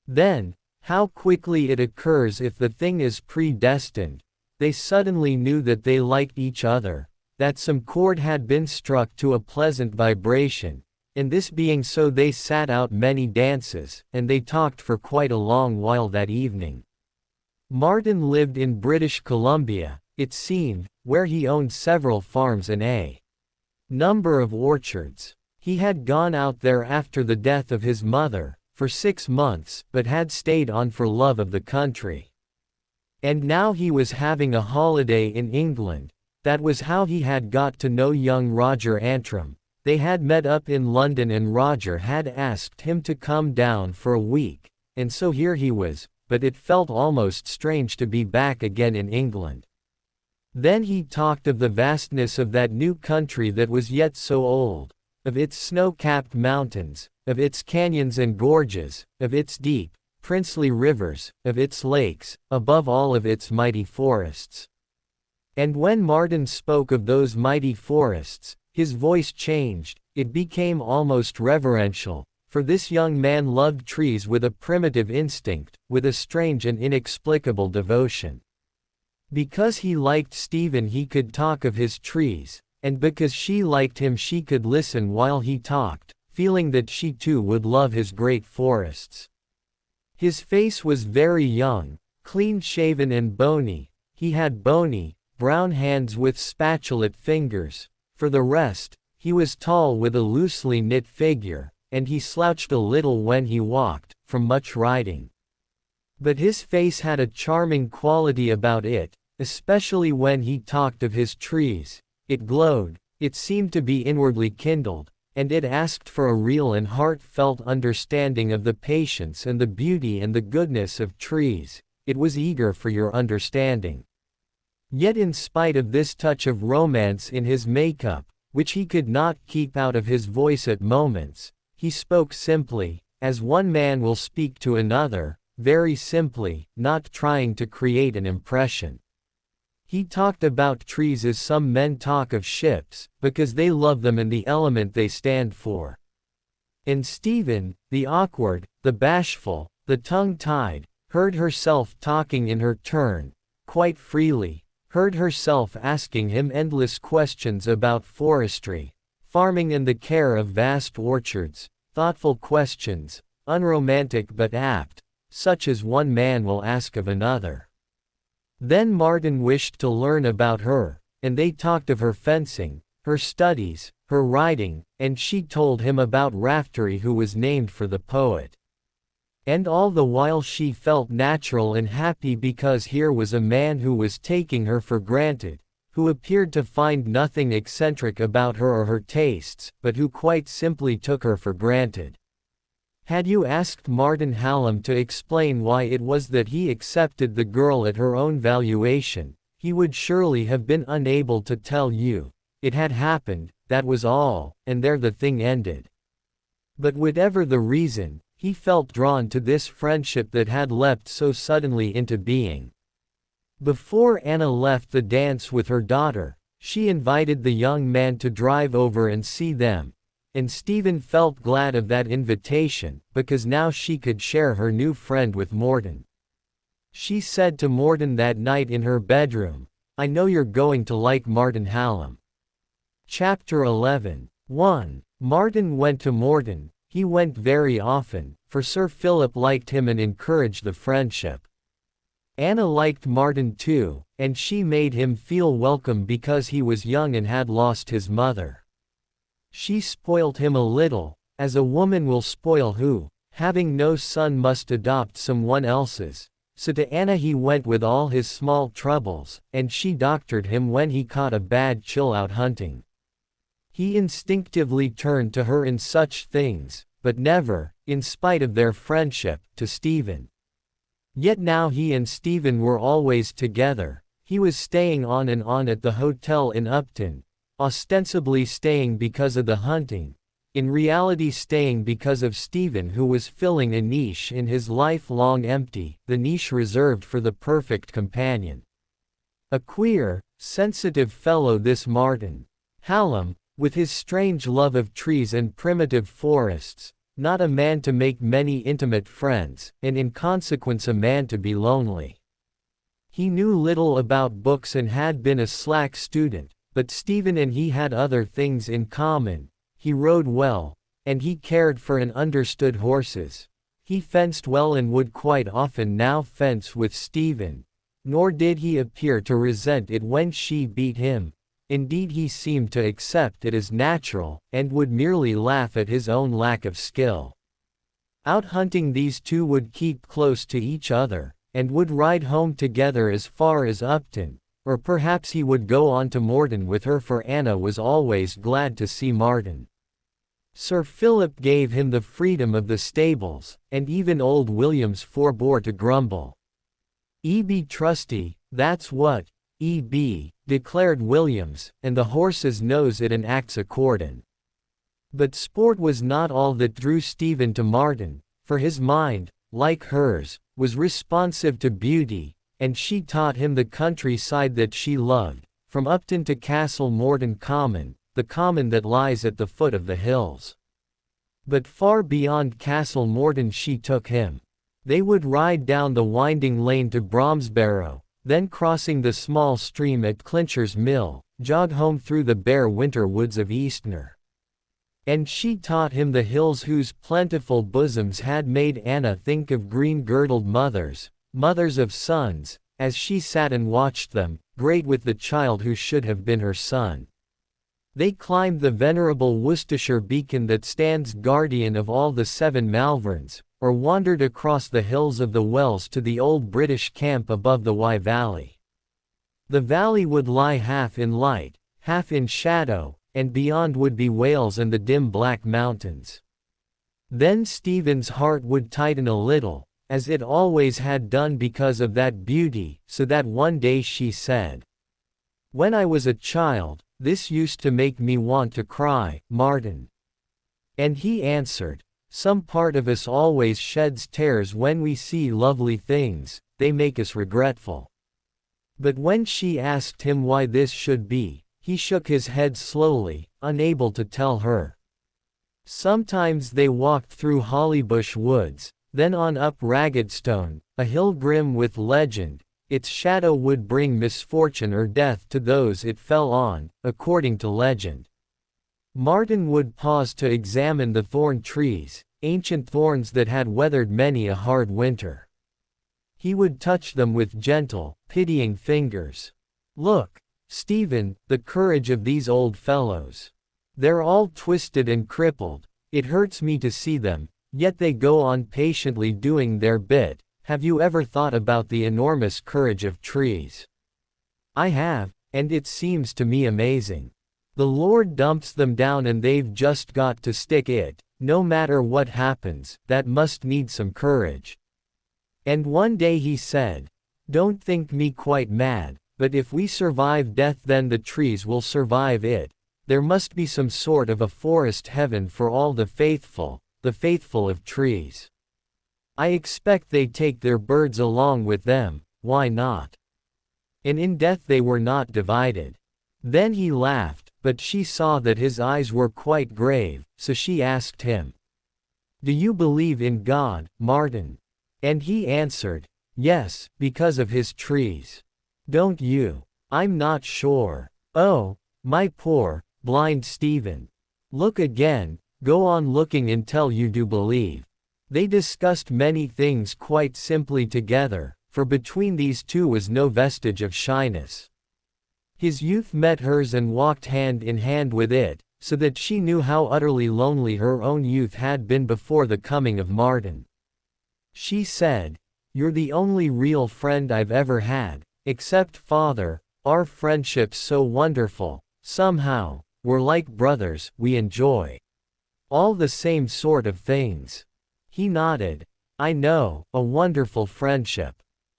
Speaker 1: Then, how quickly it occurs if the thing is predestined, they suddenly knew that they liked each other, that some chord had been struck to a pleasant vibration, and this being so they sat out many dances, and they talked for quite a long while that evening. Martin lived in British Columbia, it seemed, where he owned several farms and a number of orchards. He had gone out there after the death of his mother, for 6 months, but had stayed on for love of the country. And now he was having a holiday in England. That was how he had got to know young Roger Antrim. They had met up in London and Roger had asked him to come down for a week, and so here he was, but it felt almost strange to be back again in England. Then he talked of the vastness of that new country that was yet so old, of its snow-capped mountains, of its canyons and gorges, of its deep, princely rivers, of its lakes, above all of its mighty forests. And when Martin spoke of those mighty forests, his voice changed, it became almost reverential, for this young man loved trees with a primitive instinct, with a strange and inexplicable devotion. Because he liked Stephen he could talk of his trees, and because she liked him she could listen while he talked, feeling that she too would love his great forests. His face was very young, clean-shaven and bony. He had bony, brown hands with spatulate fingers. For the rest, he was tall with a loosely knit figure, and he slouched a little when he walked, from much riding. But his face had a charming quality about it, especially when he talked of his trees. It glowed, it seemed to be inwardly kindled, and it asked for a real and heartfelt understanding of the patience and the beauty and the goodness of trees. It was eager for your understanding. Yet in spite of this touch of romance in his makeup, which he could not keep out of his voice at moments, he spoke simply, as one man will speak to another, very simply, not trying to create an impression. He talked about trees as some men talk of ships, because they love them and the element they stand for. And Stephen, the awkward, the bashful, the tongue-tied, heard herself talking in her turn, quite freely, heard herself asking him endless questions about forestry, farming and the care of vast orchards, thoughtful questions, unromantic but apt, such as one man will ask of another. Then Martin wished to learn about her, and they talked of her fencing, her studies, her riding, and she told him about Raftery who was named for the poet. And all the while she felt natural and happy because here was a man who was taking her for granted, who appeared to find nothing eccentric about her or her tastes, but who quite simply took her for granted. Had you asked Martin Hallam to explain why it was that he accepted the girl at her own valuation, he would surely have been unable to tell you. It had happened, that was all, and there the thing ended. But whatever the reason, he felt drawn to this friendship that had leapt so suddenly into being. Before Anna left the dance with her daughter, she invited the young man to drive over and see them, and Stephen felt glad of that invitation, because now she could share her new friend with Morton. She said to Morton that night in her bedroom, "I know you're going to like Martin Hallam." Chapter 11. 1. Martin went to Morton, He went very often, for Sir Philip liked him and encouraged the friendship. Anna liked Martin too, and she made him feel welcome because he was young and had lost his mother. She spoilt him a little, as a woman will spoil who, having no son, must adopt someone else's. So to Anna he went with all his small troubles, and she doctored him when he caught a bad chill out hunting. He instinctively turned to her in such things, but never, in spite of their friendship, to Stephen. Yet now he and Stephen were always together. He was staying on and on at the hotel in Upton, ostensibly staying because of the hunting, in reality staying because of Stephen, who was filling a niche in his life long empty, the niche reserved for the perfect companion. A queer, sensitive fellow this Martin Hallam, with his strange love of trees and primitive forests, not a man to make many intimate friends, and in consequence a man to be lonely. He knew little about books and had been a slack student, but Stephen and he had other things in common. He rode well, and he cared for and understood horses. He fenced well and would quite often now fence with Stephen, nor did he appear to resent it when she beat him. Indeed, he seemed to accept it as natural, and would merely laugh at his own lack of skill. Out hunting, these two would keep close to each other, and would ride home together as far as Upton, or perhaps he would go on to Morton with her, for Anna was always glad to see Martin. Sir Philip gave him the freedom of the stables, and even old Williams forbore to grumble. "Be trusty, that's what, be," declared Williams, "and the horses knows it and acts accordin'." But sport was not all that drew Stephen to Martin, for his mind, like hers, was responsive to beauty, and she taught him the countryside that she loved, from Upton to Castle Morton Common, the common that lies at the foot of the hills. But far beyond Castle Morton she took him. They would ride down the winding lane to Bromsbarrow, then crossing the small stream at Clincher's Mill, jog home through the bare winter woods of Eastnor. And she taught him the hills whose plentiful bosoms had made Anna think of green-girdled mothers, mothers of sons, as she sat and watched them, great with the child who should have been her son. They climbed the venerable Worcestershire beacon that stands guardian of all the 7 Malverns, or wandered across the hills of the Wells to the old British camp above the Wye Valley. The valley would lie half in light, half in shadow, and beyond would be Wales and the dim black mountains. Then Stephen's heart would tighten a little, as it always had done because of that beauty, so that one day she said, "When I was a child, this used to make me want to cry, Martin." And he answered, "Some part of us always sheds tears when we see lovely things, they make us regretful." But when she asked him why this should be, he shook his head slowly, unable to tell her. Sometimes they walked through Hollybush woods, then on up Raggedstone, a hill grim with legend. Its shadow would bring misfortune or death to those it fell on, according to legend. Martin would pause to examine the thorn trees, ancient thorns that had weathered many a hard winter. He would touch them with gentle, pitying fingers. "Look, Stephen, the courage of these old fellows. They're all twisted and crippled. It hurts me to see them, yet they go on patiently doing their bit. Have you ever thought about the enormous courage of trees?" "I have, and it seems to me amazing. The Lord dumps them down and they've just got to stick it, no matter what happens. That must need some courage." And one day he said, "Don't think me quite mad, but if we survive death then the trees will survive it. There must be some sort of a forest heaven for all the faithful of trees. I expect they take their birds along with them, why not? And in death they were not divided." Then he laughed, but she saw that his eyes were quite grave, so she asked him, "Do you believe in God, Martin?" And he answered, "Yes, because of his trees." "Don't you?" "I'm not sure." "Oh, my poor, blind Stephen. Look again, Go on looking until you do believe. They discussed many things quite simply together, for between these two was no vestige of shyness. His youth met hers and walked hand in hand with it, so that she knew how utterly lonely her own youth had been before the coming of Martin. She said, "You're the only real friend I've ever had, except father. Our friendship's so wonderful, somehow, we're like brothers, we enjoy all the same sort of things." He nodded. "I know, a wonderful friendship."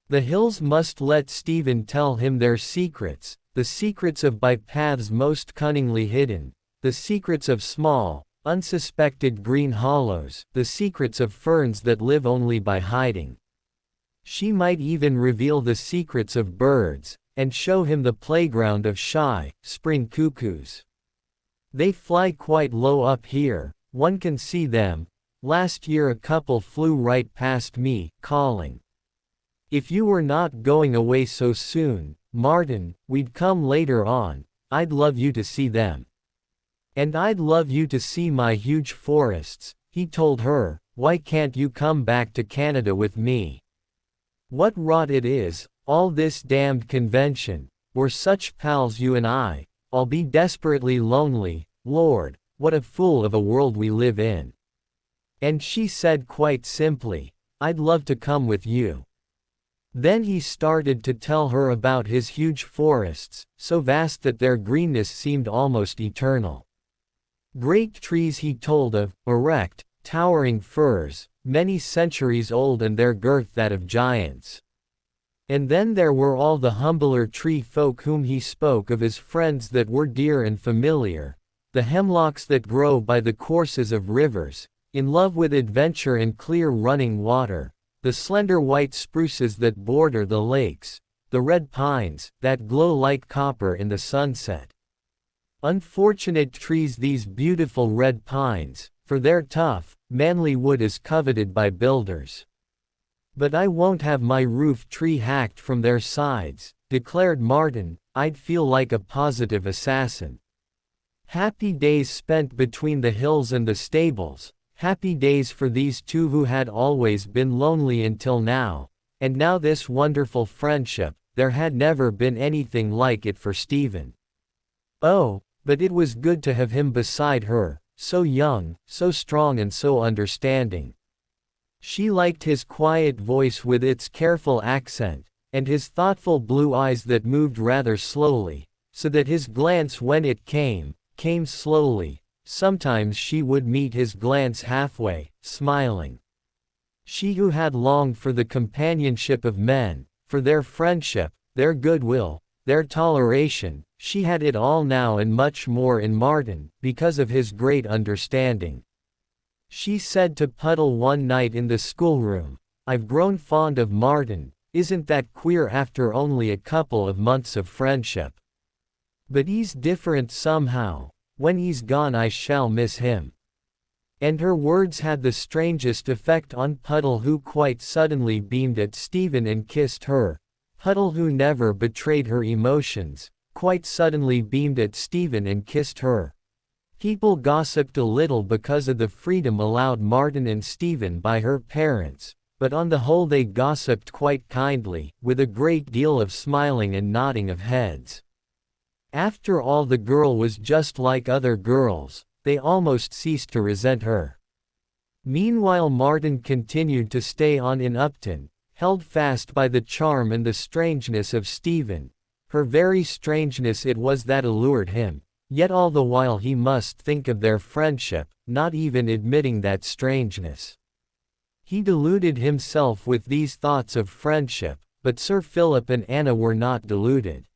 Speaker 1: The hills must let Stephen tell him their secrets, the secrets of by paths most cunningly hidden, the secrets of small, unsuspected green hollows, the secrets of ferns that live only by hiding. She might even reveal the secrets of birds, and show him the playground of shy, spring cuckoos. They fly quite low up here, one can see them. Last year a couple flew right past me, calling. If you were not going away so soon, Martin, we'd come later on. I'd love you to see them. And I'd love you to see my huge forests," he told her. "Why can't you come back to Canada with me? What rot it is, all this damned convention. We're such pals you and I'll be desperately lonely. Lord, what a fool of a world we live in." And she said quite simply, "I'd love to come with you." Then he started to tell her about his huge forests, so vast that their greenness seemed almost eternal. Great trees he told of, erect, towering firs, many centuries old and their girth that of giants. And then there were all the humbler tree folk whom he spoke of as friends that were dear and familiar, the hemlocks that grow by the courses of rivers, in love with adventure and clear running water, the slender white spruces that border the lakes, the red pines, that glow like copper in the sunset. Unfortunate trees these beautiful red pines, for their tough, manly wood is coveted by builders. "But I won't have my roof tree hacked from their sides," declared Martin. "I'd feel like a positive assassin." Happy days spent between the hills and the stables, happy days for these two who had always been lonely until now, and now this wonderful friendship. There had never been anything like it for Stephen. Oh, but it was good to have him beside her, so young, so strong and so understanding. She liked his quiet voice with its careful accent, and his thoughtful blue eyes that moved rather slowly, so that his glance when it came slowly. Sometimes she would meet his glance halfway, smiling. She who had longed for the companionship of men, for their friendship, their goodwill, their toleration, she had it all now and much more in Martin, because of his great understanding. She said to Puddle one night in the schoolroom, "I've grown fond of Martin, isn't that queer after only a couple of months of friendship? But he's different somehow. When he's gone I shall miss him." And her words had the strangest effect on Puddle, who quite suddenly beamed at Stephen and kissed her. Puddle, who never betrayed her emotions, quite suddenly beamed at Stephen and kissed her. People gossiped a little because of the freedom allowed Martin and Stephen by her parents, but on the whole they gossiped quite kindly, with a great deal of smiling and nodding of heads. After all, the girl was just like other girls, they almost ceased to resent her. Meanwhile Martin continued to stay on in Upton, held fast by the charm and the strangeness of Stephen. Her very strangeness it was that allured him, yet all the while he must think of their friendship, not even admitting that strangeness. He deluded himself with these thoughts of friendship, but Sir Philip and Anna were not deluded.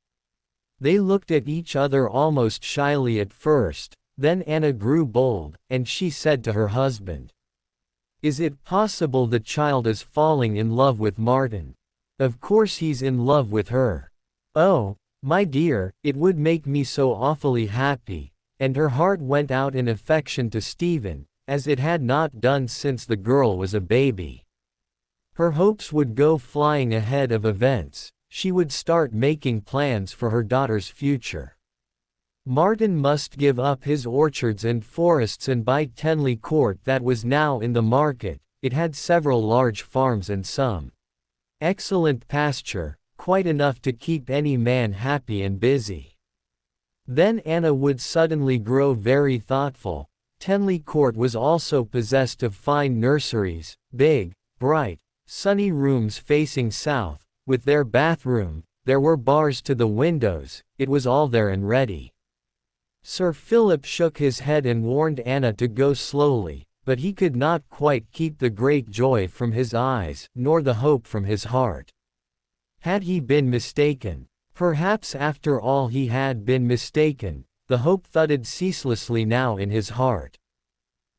Speaker 1: They looked at each other almost shyly at first, then Anna grew bold, and she said to her husband, "Is it possible the child is falling in love with Martin? Of course he's in love with her. Oh, my dear, it would make me so awfully happy," and her heart went out in affection to Stephen, as it had not done since the girl was a baby. Her hopes would go flying ahead of events. She would start making plans for her daughter's future. Martin must give up his orchards and forests and buy Tenley Court that was now in the market. It had several large farms and some excellent pasture, quite enough to keep any man happy and busy. Then Anna would suddenly grow very thoughtful. Tenley Court was also possessed of fine nurseries, big, bright, sunny rooms facing south, with their bathroom. There were bars to the windows. It was all there and ready. Sir Philip shook his head and warned Anna to go slowly, but he could not quite keep the great joy from his eyes, nor the hope from his heart. Had he been mistaken? Perhaps after all he had been mistaken. The hope thudded ceaselessly now in his heart.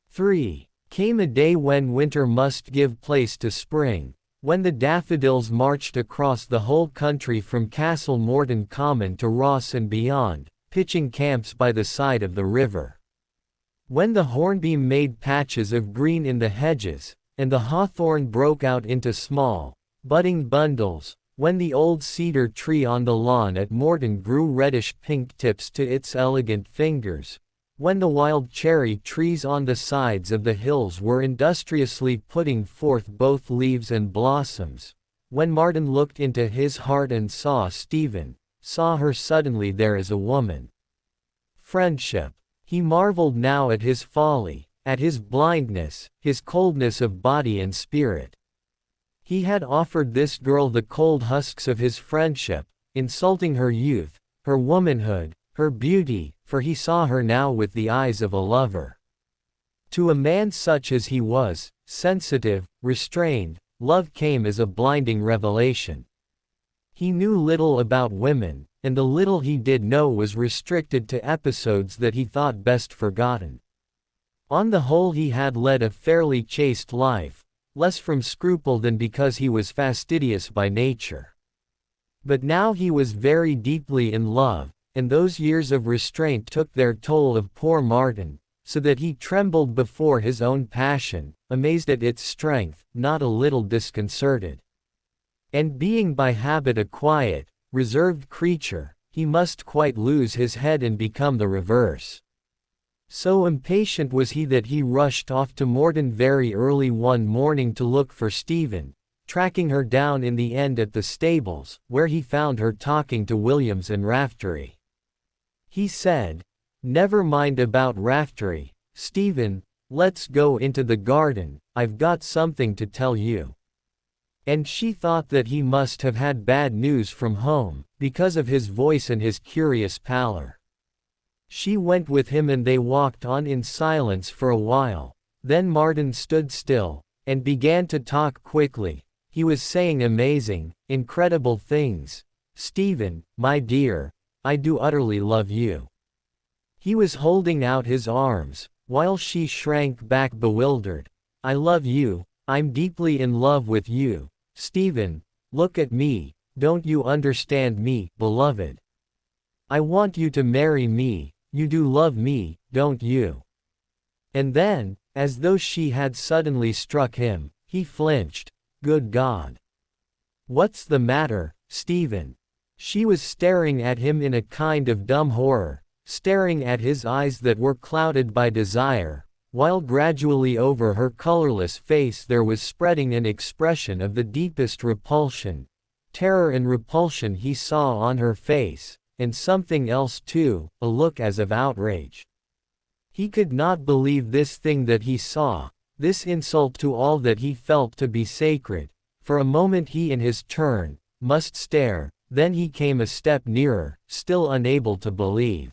Speaker 1: 3. Came a day when winter must give place to spring, when the daffodils marched across the whole country from Castle Morton Common to Ross and beyond, pitching camps by the side of the river. When the hornbeam made patches of green in the hedges, and the hawthorn broke out into small, budding bundles, when the old cedar tree on the lawn at Morton grew reddish-pink tips to its elegant fingers, when the wild cherry trees on the sides of the hills were industriously putting forth both leaves and blossoms, when Martin looked into his heart and saw Stephen, saw her suddenly there as a woman. Friendship. He marveled now at his folly, at his blindness, his coldness of body and spirit. He had offered this girl the cold husks of his friendship, insulting her youth, her womanhood, her beauty, for he saw her now with the eyes of a lover. To a man such as he was, sensitive, restrained, love came as a blinding revelation. He knew little about women, and the little he did know was restricted to episodes that he thought best forgotten. On the whole he had led a fairly chaste life, less from scruple than because he was fastidious by nature. But now he was very deeply in love, and those years of restraint took their toll of poor Martin, so that he trembled before his own passion, amazed at its strength, not a little disconcerted. And being by habit a quiet, reserved creature, he must quite lose his head and become the reverse. So impatient was he that he rushed off to Morton very early one morning to look for Stephen, tracking her down in the end at the stables, where he found her talking to Williams and Raftery. He said, "Never mind about Raftery, Stephen, let's go into the garden, I've got something to tell you." And she thought that he must have had bad news from home, because of his voice and his curious pallor. She went with him and they walked on in silence for a while. Then Martin stood still, and began to talk quickly. He was saying amazing, incredible things. "Stephen, my dear, I do utterly love you." He was holding out his arms, while she shrank back bewildered. "I love you, I'm deeply in love with you. Stephen, look at me, don't you understand me, beloved? I want you to marry me. You do love me, don't you?" And then, as though she had suddenly struck him, he flinched. "Good God! What's the matter, Stephen?" She was staring at him in a kind of dumb horror, staring at his eyes that were clouded by desire, while gradually over her colorless face there was spreading an expression of the deepest repulsion. Terror and repulsion he saw on her face, and something else too, a look as of outrage. He could not believe this thing that he saw, this insult to all that he felt to be sacred. For a moment he in his turn, must stare, then he came a step nearer, still unable to believe.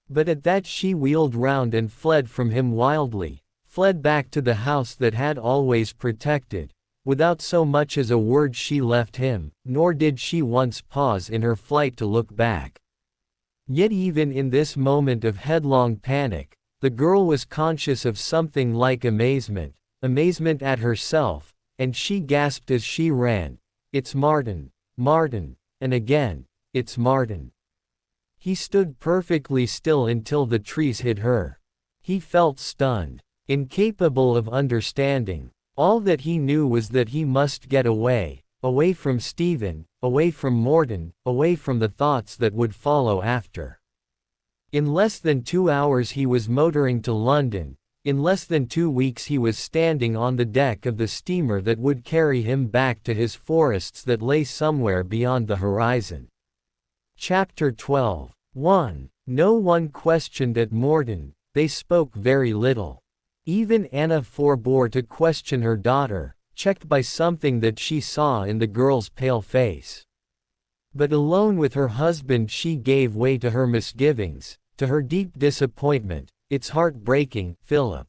Speaker 1: But at that she wheeled round and fled from him wildly, fled back to the house that had always protected. Without so much as a word she left him, nor did she once pause in her flight to look back. Yet even in this moment of headlong panic, the girl was conscious of something like amazement, amazement at herself, and she gasped as she ran, "It's Martin, Martin," and again, "It's Martin." He stood perfectly still until the trees hid her. He felt stunned, incapable of understanding. All that he knew was that he must get away, away from Stephen, away from Morton, away from the thoughts that would follow after. In less than 2 hours he was motoring to London. In less than 2 weeks he was standing on the deck of the steamer that would carry him back to his forests that lay somewhere beyond the horizon. Chapter 12. 1. No one questioned at Morton. They spoke very little. Even Anna forbore to question her daughter, checked by something that she saw in the girl's pale face. But alone with her husband she gave way to her misgivings, to her deep disappointment. It's heartbreaking, Philip.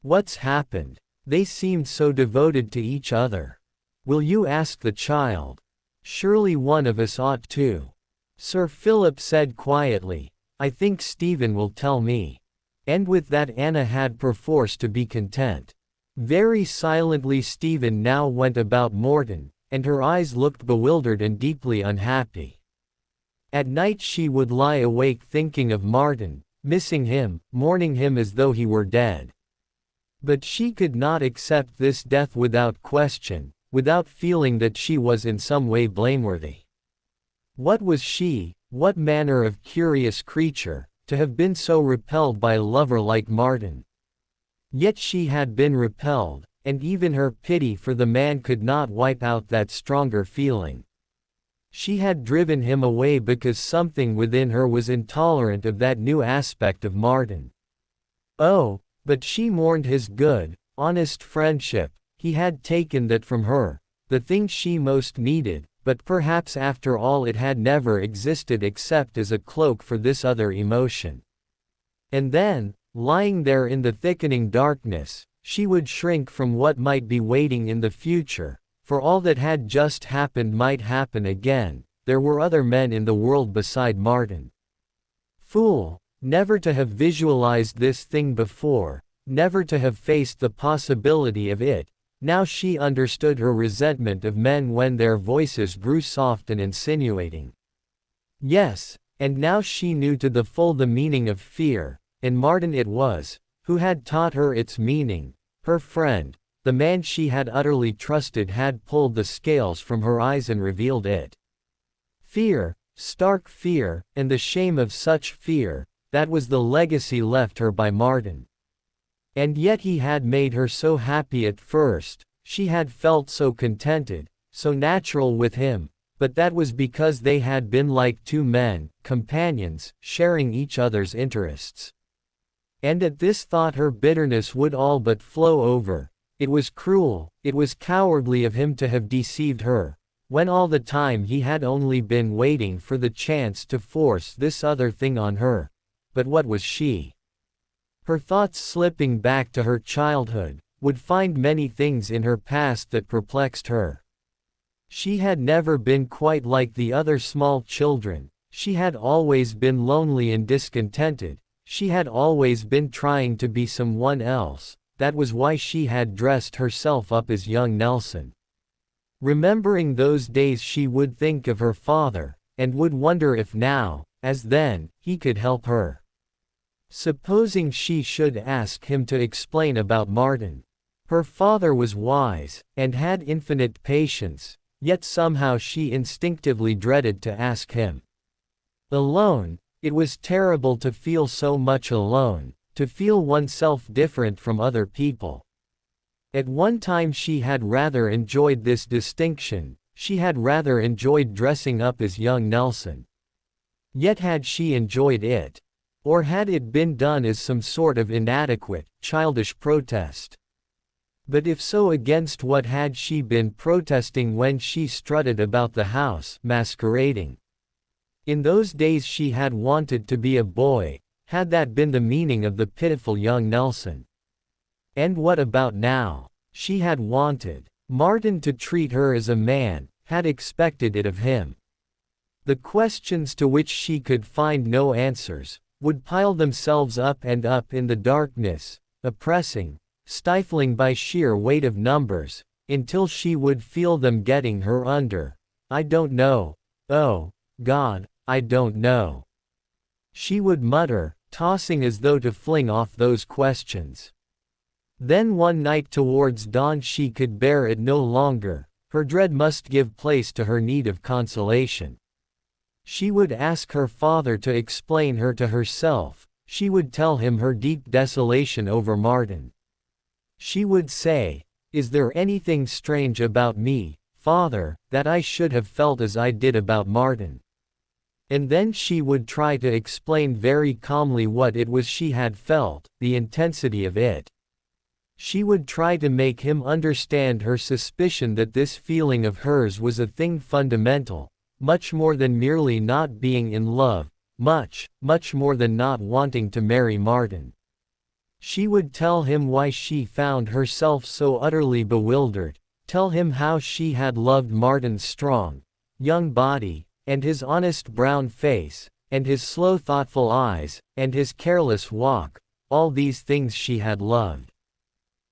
Speaker 1: What's happened? They seemed so devoted to each other. Will you ask the child? Surely one of us ought to. Sir Philip said quietly, I think Stephen will tell me. And with that Anna had perforce to be content. Very silently Stephen now went about Morton, and her eyes looked bewildered and deeply unhappy. At night she would lie awake thinking of Martin, missing him, mourning him as though he were dead. But she could not accept this death without question, without feeling that she was in some way blameworthy. What was she, what manner of curious creature, to have been so repelled by a lover like Martin? Yet she had been repelled, and even her pity for the man could not wipe out that stronger feeling. She had driven him away because something within her was intolerant of that new aspect of Martin. Oh, but she mourned his good, honest friendship. He had taken that from her, the thing she most needed, but perhaps after all it had never existed except as a cloak for this other emotion. And then, lying there in the thickening darkness, she would shrink from what might be waiting in the future, for all that had just happened might happen again. There were other men in the world beside Martin. Fool, never to have visualized this thing before, never to have faced the possibility of it. Now she understood her resentment of men when their voices grew soft and insinuating. Yes, and now she knew to the full the meaning of fear, and Martin it was, who had taught her its meaning. Her friend, the man she had utterly trusted, had pulled the scales from her eyes and revealed it. Fear, stark fear, and the shame of such fear, that was the legacy left her by Martin. And yet he had made her so happy at first, she had felt so contented, so natural with him, but that was because they had been like two men, companions, sharing each other's interests. And at this thought her bitterness would all but flow over. It was cruel, it was cowardly of him to have deceived her, when all the time he had only been waiting for the chance to force this other thing on her. But what was she? Her thoughts, slipping back to her childhood, would find many things in her past that perplexed her. She had never been quite like the other small children. She had always been lonely and discontented. She had always been trying to be someone else. That was why she had dressed herself up as young Nelson. Remembering those days she would think of her father, and would wonder if now, as then, he could help her. Supposing she should ask him to explain about Martin. Her father was wise, and had infinite patience, yet somehow she instinctively dreaded to ask him. Alone, it was terrible to feel so much alone, to feel oneself different from other people. At one time she had rather enjoyed this distinction, she had rather enjoyed dressing up as young Nelson. Yet had she enjoyed it? Or had it been done as some sort of inadequate, childish protest? But if so, against what had she been protesting when she strutted about the house, masquerading? In those days she had wanted to be a boy. Had that been the meaning of the pitiful young Nelson? And what about now? She had wanted Martin to treat her as a man, had expected it of him. The questions to which she could find no answers would pile themselves up and up in the darkness, oppressing, stifling by sheer weight of numbers, until she would feel them getting her under. I don't know. Oh, God, I don't know. She would mutter, tossing as though to fling off those questions. Then one night towards dawn she could bear it no longer. Her dread must give place to her need of consolation. She would ask her father to explain her to herself. She would tell him her deep desolation over Martin. She would say, "Is there anything strange about me, father, that I should have felt as I did about Martin?" And then she would try to explain very calmly what it was she had felt, the intensity of it. She would try to make him understand her suspicion that this feeling of hers was a thing fundamental, much more than merely not being in love, much more than not wanting to marry Martin. She would tell him why she found herself so utterly bewildered, tell him how she had loved Martin's strong, young body, and his honest brown face, and his slow thoughtful eyes, and his careless walk, all these things she had loved.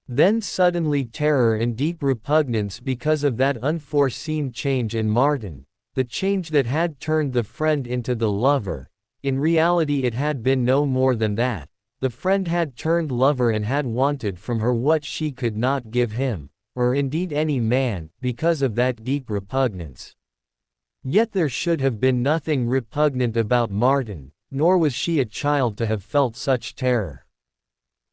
Speaker 1: Then suddenly terror and deep repugnance because of that unforeseen change in Martin, the change that had turned the friend into the lover. In reality it had been no more than that. The friend had turned lover and had wanted from her what she could not give him, or indeed any man, because of that deep repugnance. Yet there should have been nothing repugnant about Martin, nor was she a child to have felt such terror.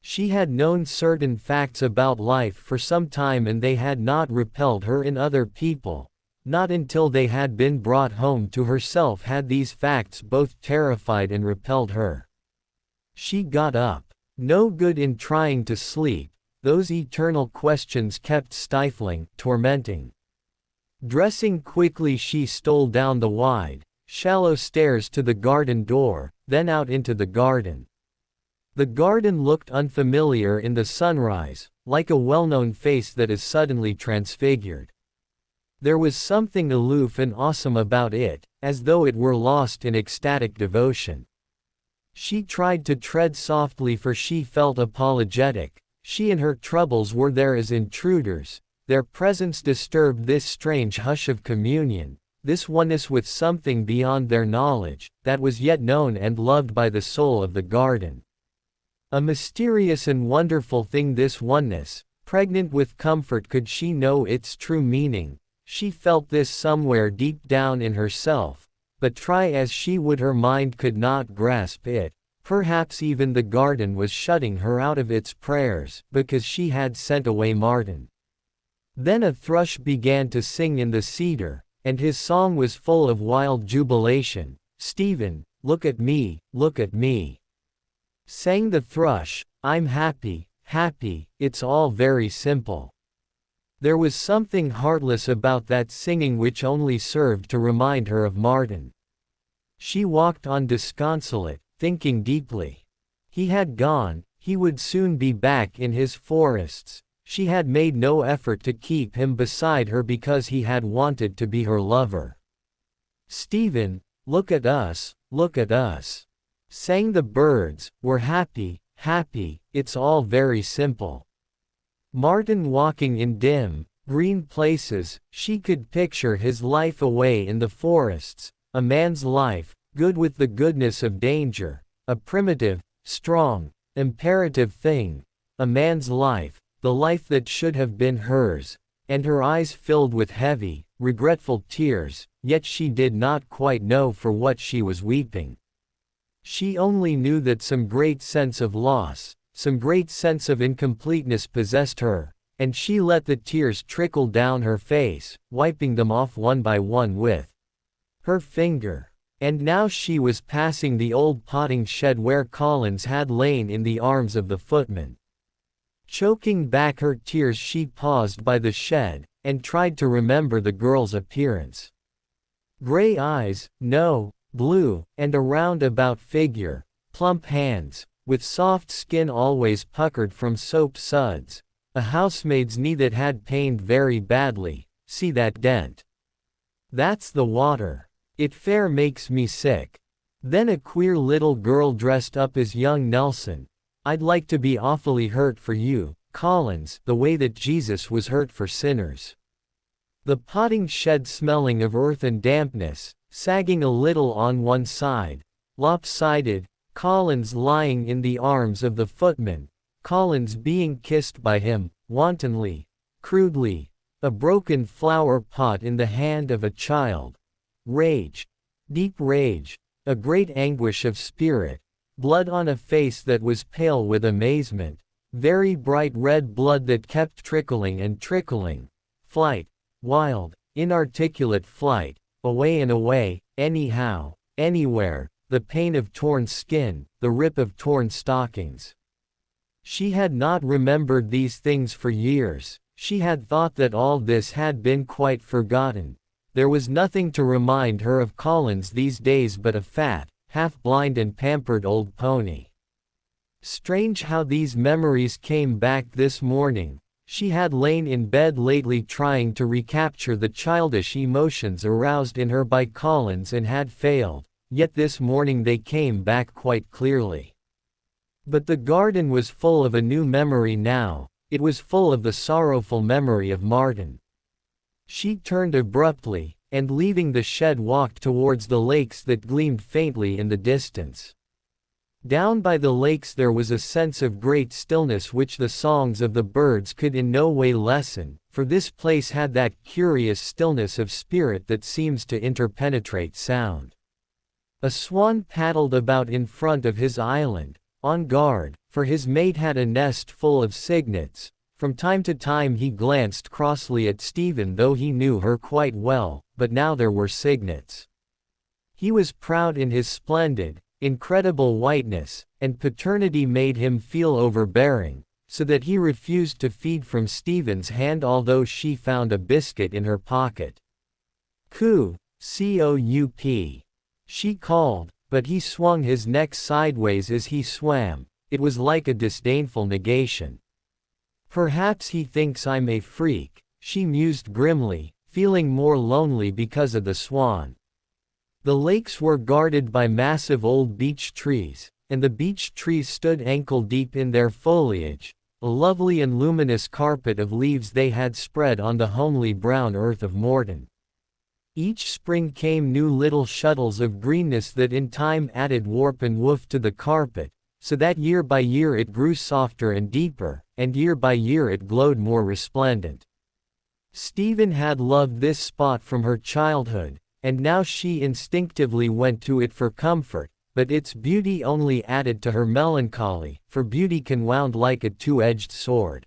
Speaker 1: She had known certain facts about life for some time and they had not repelled her in other people. Not until they had been brought home to herself had these facts both terrified and repelled her. She got up. No good in trying to sleep. Those eternal questions kept stifling, tormenting. Dressing quickly she stole down the wide, shallow stairs to the garden door, then out into the garden. The garden looked unfamiliar in the sunrise, like a well-known face that is suddenly transfigured. There was something aloof and awesome about it, as though it were lost in ecstatic devotion. She tried to tread softly for she felt apologetic. She and her troubles were there as intruders. Their presence disturbed this strange hush of communion, this oneness with something beyond their knowledge, that was yet known and loved by the soul of the garden. A mysterious and wonderful thing this oneness, pregnant with comfort could she know its true meaning. She felt this somewhere deep down in herself, but try as she would her mind could not grasp it. Perhaps even the garden was shutting her out of its prayers, because she had sent away Martin. Then a thrush began to sing in the cedar, and his song was full of wild jubilation. "Stephen, look at me, sang the thrush, "I'm happy, it's all very simple." There was something heartless about that singing which only served to remind her of Martin. She walked on disconsolate, thinking deeply. He had gone, he would soon be back in his forests. She had made no effort to keep him beside her because he had wanted to be her lover. "Stephen, look at us, sang the birds, "we're happy, it's all very simple." Martin walking in dim, green places, she could picture his life away in the forests, a man's life, good with the goodness of danger, a primitive, strong, imperative thing, a man's life, the life that should have been hers, and her eyes filled with heavy, regretful tears, yet she did not quite know for what she was weeping. She only knew that some great sense of loss, some great sense of incompleteness possessed her, and she let the tears trickle down her face, wiping them off one by one with her finger. And now she was passing the old potting shed where Collins had lain in the arms of the footman. Choking back her tears she paused by the shed, and tried to remember the girl's appearance. Gray eyes, no, blue, and a roundabout figure, plump hands, with soft skin always puckered from soap suds, a housemaid's knee that had pained very badly. "See that dent? That's the water. It fair makes me sick." Then a queer little girl dressed up as young Nelson. "I'd like to be awfully hurt for you, Collins, the way that Jesus was hurt for sinners." The potting shed smelling of earth and dampness, sagging a little on one side, lopsided, Collins lying in the arms of the footman, Collins being kissed by him, wantonly, crudely, a broken flower pot in the hand of a child. Rage. Deep rage, a great anguish of spirit, blood on a face that was pale with amazement, very bright red blood that kept trickling and trickling. Flight, wild, inarticulate flight, away and away, anyhow, anywhere, the pain of torn skin, the rip of torn stockings. She had not remembered these things for years. She had thought that all this had been quite forgotten. There was nothing to remind her of Collins these days but a fat, half-blind and pampered old pony. Strange how these memories came back this morning. She had lain in bed lately trying to recapture the childish emotions aroused in her by Collins and had failed, yet this morning they came back quite clearly. But the garden was full of a new memory now. It was full of the sorrowful memory of Martin. She turned abruptly, and leaving the shed walked towards the lakes that gleamed faintly in the distance. Down by the lakes there was a sense of great stillness which the songs of the birds could in no way lessen, for this place had that curious stillness of spirit that seems to interpenetrate sound. A swan paddled about in front of his island, on guard, for his mate had a nest full of cygnets. From time to time he glanced crossly at Stephen, though he knew her quite well, but now there were cygnets. He was proud in his splendid, incredible whiteness, and paternity made him feel overbearing, so that he refused to feed from Stephen's hand although she found a biscuit in her pocket. "Coo, C-O-U-P," she called, but he swung his neck sideways as he swam. It was like a disdainful negation. "Perhaps he thinks I'm a freak," she mused grimly, feeling more lonely because of the swan. The lakes were guarded by massive old beech trees, and the beech trees stood ankle-deep in their foliage, a lovely and luminous carpet of leaves they had spread on the homely brown earth of Morton. Each spring came new little shuttles of greenness that in time added warp and woof to the carpet, so that year by year it grew softer and deeper, and year by year it glowed more resplendent. Stephen had loved this spot from her childhood, and now she instinctively went to it for comfort, but its beauty only added to her melancholy, for beauty can wound like a two-edged sword.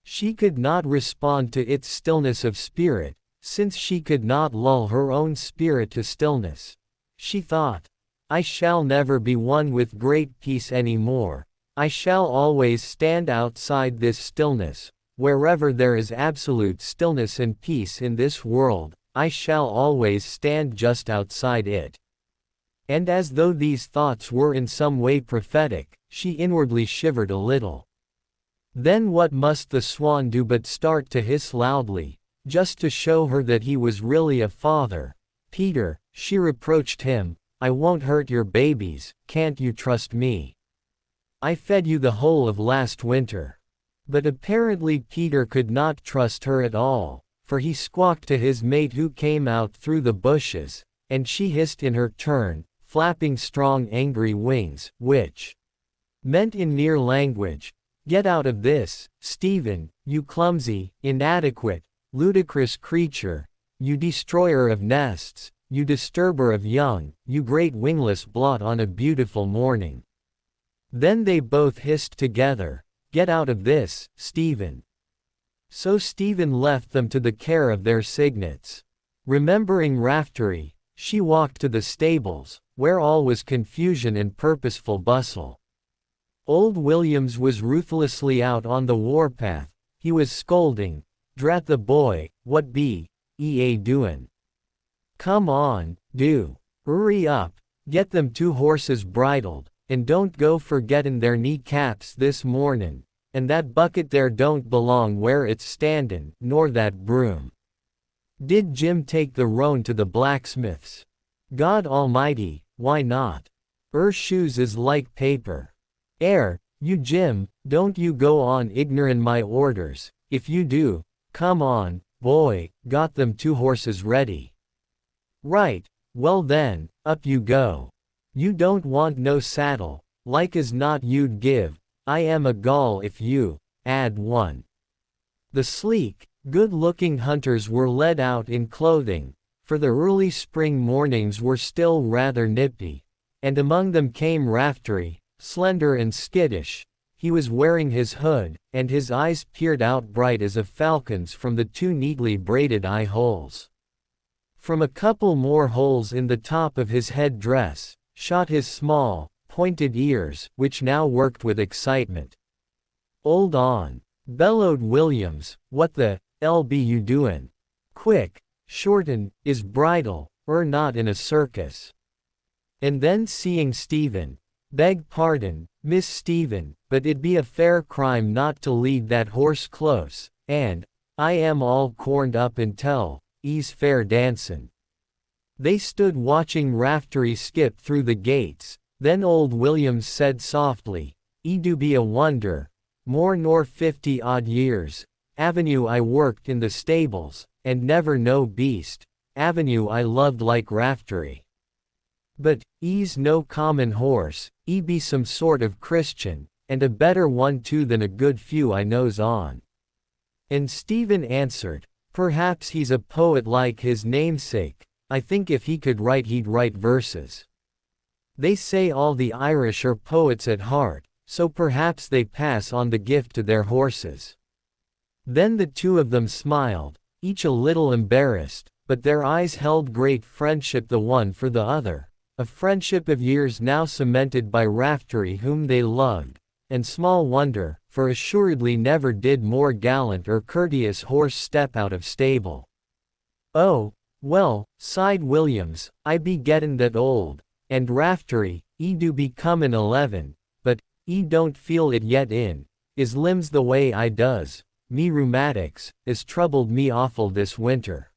Speaker 1: She could not respond to its stillness of spirit, since she could not lull her own spirit to stillness. She thought, "I shall never be one with great peace any more. I shall always stand outside this stillness. Wherever there is absolute stillness and peace in this world, I shall always stand just outside it." And as though these thoughts were in some way prophetic, she inwardly shivered a little. Then what must the swan do but start to hiss loudly, just to show her that he was really a father. "Peter," she reproached him, "I won't hurt your babies, can't you trust me? I fed you the whole of last winter." But apparently Peter could not trust her at all, for he squawked to his mate who came out through the bushes, and she hissed in her turn, flapping strong angry wings, which meant in near language, "Get out of this, Stephen, you clumsy, inadequate, ludicrous creature, you destroyer of nests, you disturber of young, you great wingless blot on a beautiful morning." Then they both hissed together, "Get out of this, Stephen." So Stephen left them to the care of their cygnets. Remembering Raftery, she walked to the stables, where all was confusion and purposeful bustle. Old Williams was ruthlessly out on the warpath. He was scolding, "Drat the boy, what be a doin'? Come on, do. Hurry up, get them 2 horses bridled, and don't go forgettin' their kneecaps this mornin', and that bucket there don't belong where it's standin', nor that broom. Did Jim take the roan to the blacksmith's? God almighty, why not? Shoes is like paper. You Jim, don't you go on ignorin' my orders. If you do, come on, boy, got them 2 horses ready. Right, well then, up you go. You don't want no saddle, like as not you'd give, I am a gall if you, add one." The sleek, good-looking hunters were led out in clothing, for the early spring mornings were still rather nippy, and among them came Raftery, slender and skittish. He was wearing his hood, and his eyes peered out bright as a falcon's from the two neatly braided eye holes. From a couple more holes in the top of his head dress, shot his small, pointed ears, which now worked with excitement. "Hold on," bellowed Williams, "what the l be you doin'? Quick, shorten, is bridle, not in a circus." And then seeing Stephen, "Beg pardon, Miss Stephen, but it'd be a fair crime not to lead that horse close, and I am all corned up until 'e's fair dancin'." They stood watching Raftery skip through the gates, then old Williams said softly, "'E do be a wonder, more nor 50-odd years, avenue I worked in the stables, and never no beast, avenue I loved like Raftery. But 'e's no common horse, 'e be some sort of Christian, and a better one too than a good few I knows on." And Stephen answered, "Perhaps he's a poet like his namesake. I think if he could write he'd write verses. They say all the Irish are poets at heart, so perhaps they pass on the gift to their horses." Then the two of them smiled, each a little embarrassed, but their eyes held great friendship the one for the other, a friendship of years now cemented by Raftery whom they loved, and small wonder, for assuredly never did more gallant or courteous horse step out of stable. "Oh, well," sighed Williams, "I be gettin' that old, and Raftery, 'e do be comin' 11, but 'e don't feel it yet in 'is limbs the way I does. Me rheumatics is troubled me awful this winter."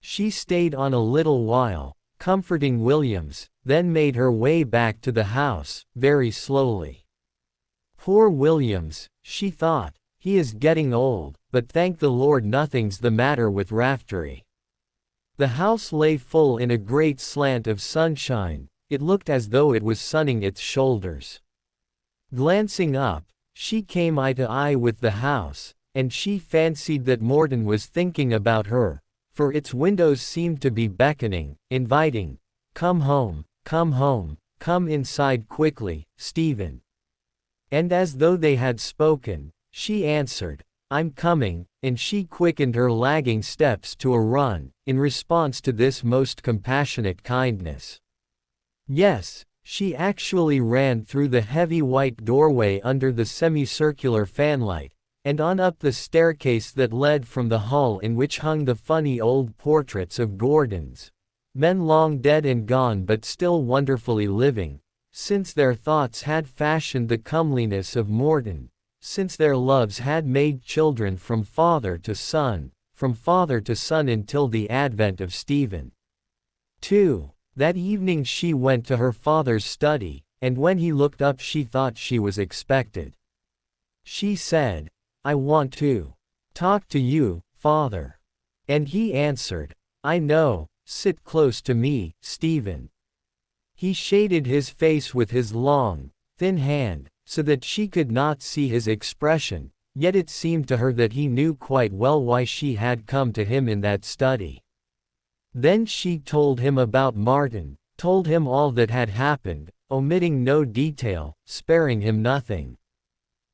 Speaker 1: She stayed on a little while, comforting Williams, then made her way back to the house, very slowly. "Poor Williams," she thought, "he is getting old, but thank the Lord nothing's the matter with Raftery." The house lay full in a great slant of sunshine, it looked as though it was sunning its shoulders. Glancing up, she came eye to eye with the house, and she fancied that Morton was thinking about her, for its windows seemed to be beckoning, inviting, come home, come inside quickly, Stephen." And as though they had spoken, she answered, "I'm coming," and she quickened her lagging steps to a run, in response to this most compassionate kindness. Yes, she actually ran through the heavy white doorway under the semicircular fanlight, and on up the staircase that led from the hall in which hung the funny old portraits of Gordons, men long dead and gone but still wonderfully living, since their thoughts had fashioned the comeliness of Morton, since their loves had made children from father to son until the advent of Stephen. 2. That evening she went to her father's study, and when he looked up she thought she was expected. She said, "I want to talk to you, father." And he answered, "I know, sit close to me, Stephen." He shaded his face with his long, thin hand, so that she could not see his expression, yet it seemed to her that he knew quite well why she had come to him in that study. Then she told him about Martin, told him all that had happened, omitting no detail, sparing him nothing.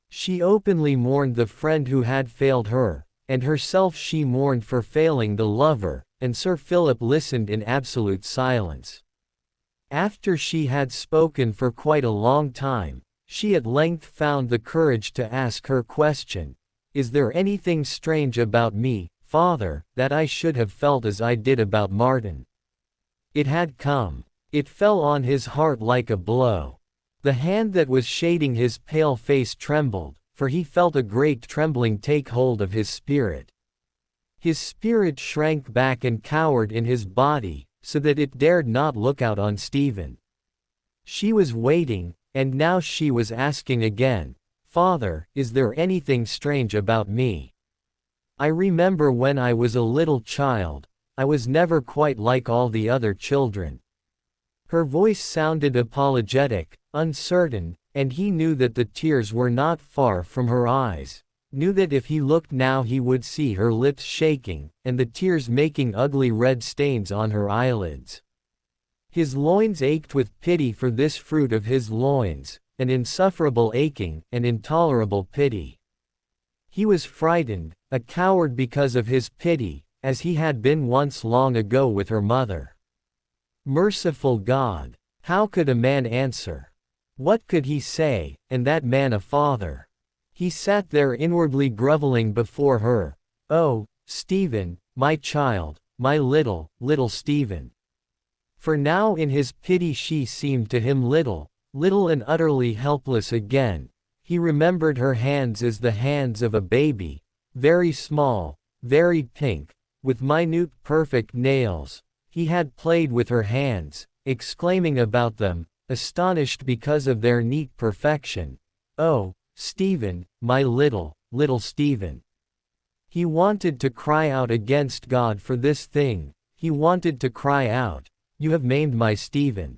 Speaker 1: She openly mourned the friend who had failed her, and herself she mourned for failing the lover, and Sir Philip listened in absolute silence. After she had spoken for quite a long time, she at length found the courage to ask her question, "Is there anything strange about me, father, that I should have felt as I did about Martin?" It had come. It fell on his heart like a blow. The hand that was shading his pale face trembled, for he felt a great trembling take hold of his spirit. His spirit shrank back and cowered in his body, so that it dared not look out on Stephen. She was waiting, and now she was asking again, "Father, is there anything strange about me? I remember when I was a little child, I was never quite like all the other children." Her voice sounded apologetic, uncertain, and he knew that the tears were not far from her eyes. knew that if he looked now he would see her lips shaking, and the tears making ugly red stains on her eyelids. His loins ached with pity for this fruit of his loins, an insufferable aching, an intolerable pity. He was frightened, a coward because of his pity, as he had been once long ago with her mother. Merciful God! How could a man answer? What could he say, and that man a father? He sat there inwardly groveling before her. Oh, Stephen, my child, my little, little Stephen. For now in his pity she seemed to him little, little and utterly helpless again. He remembered her hands as the hands of a baby, very small, very pink, with minute perfect nails. He had played with her hands, exclaiming about them, astonished because of their neat perfection. Oh, Stephen, my little, little Stephen. He wanted to cry out against God for this thing. He wanted to cry out, "You have maimed my Stephen.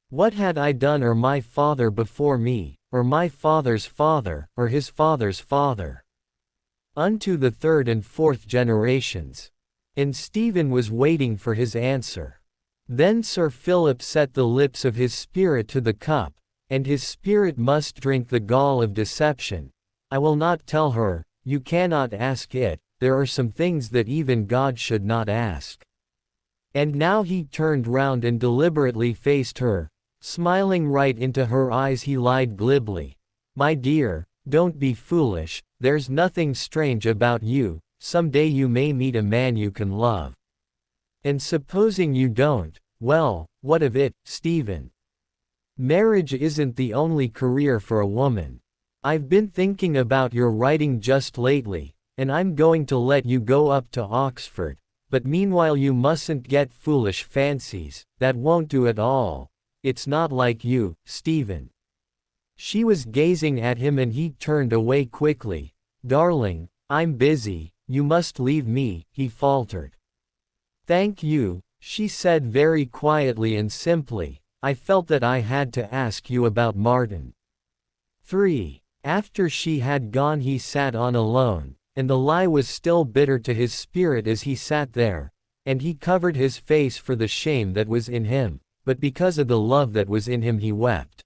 Speaker 1: What had I done, or my father before me, or my father's father, or his father's father? Unto the third and fourth generations." And Stephen was waiting for his answer. Then Sir Philip set the lips of his spirit to the cup, and his spirit must drink the gall of deception. I will not tell her, you cannot ask it, there are some things that even God should not ask. And now he turned round and deliberately faced her. Smiling right into her eyes he lied glibly. My dear, don't be foolish, there's nothing strange about you, some day you may meet a man you can love. And supposing you don't, well, what of it, Stephen? Marriage isn't the only career for a woman. I've been thinking about your writing just lately, and I'm going to let you go up to Oxford, but meanwhile you mustn't get foolish fancies, that won't do at all. It's not like you, Stephen. She was gazing at him and he turned away quickly. Darling, I'm busy, you must leave me, he faltered. Thank you, she said very quietly and simply. I felt that I had to ask you about Martin. 3. After she had gone he sat on alone, and the lie was still bitter to his spirit as he sat there, and he covered his face for the shame that was in him, but because of the love that was in him he wept.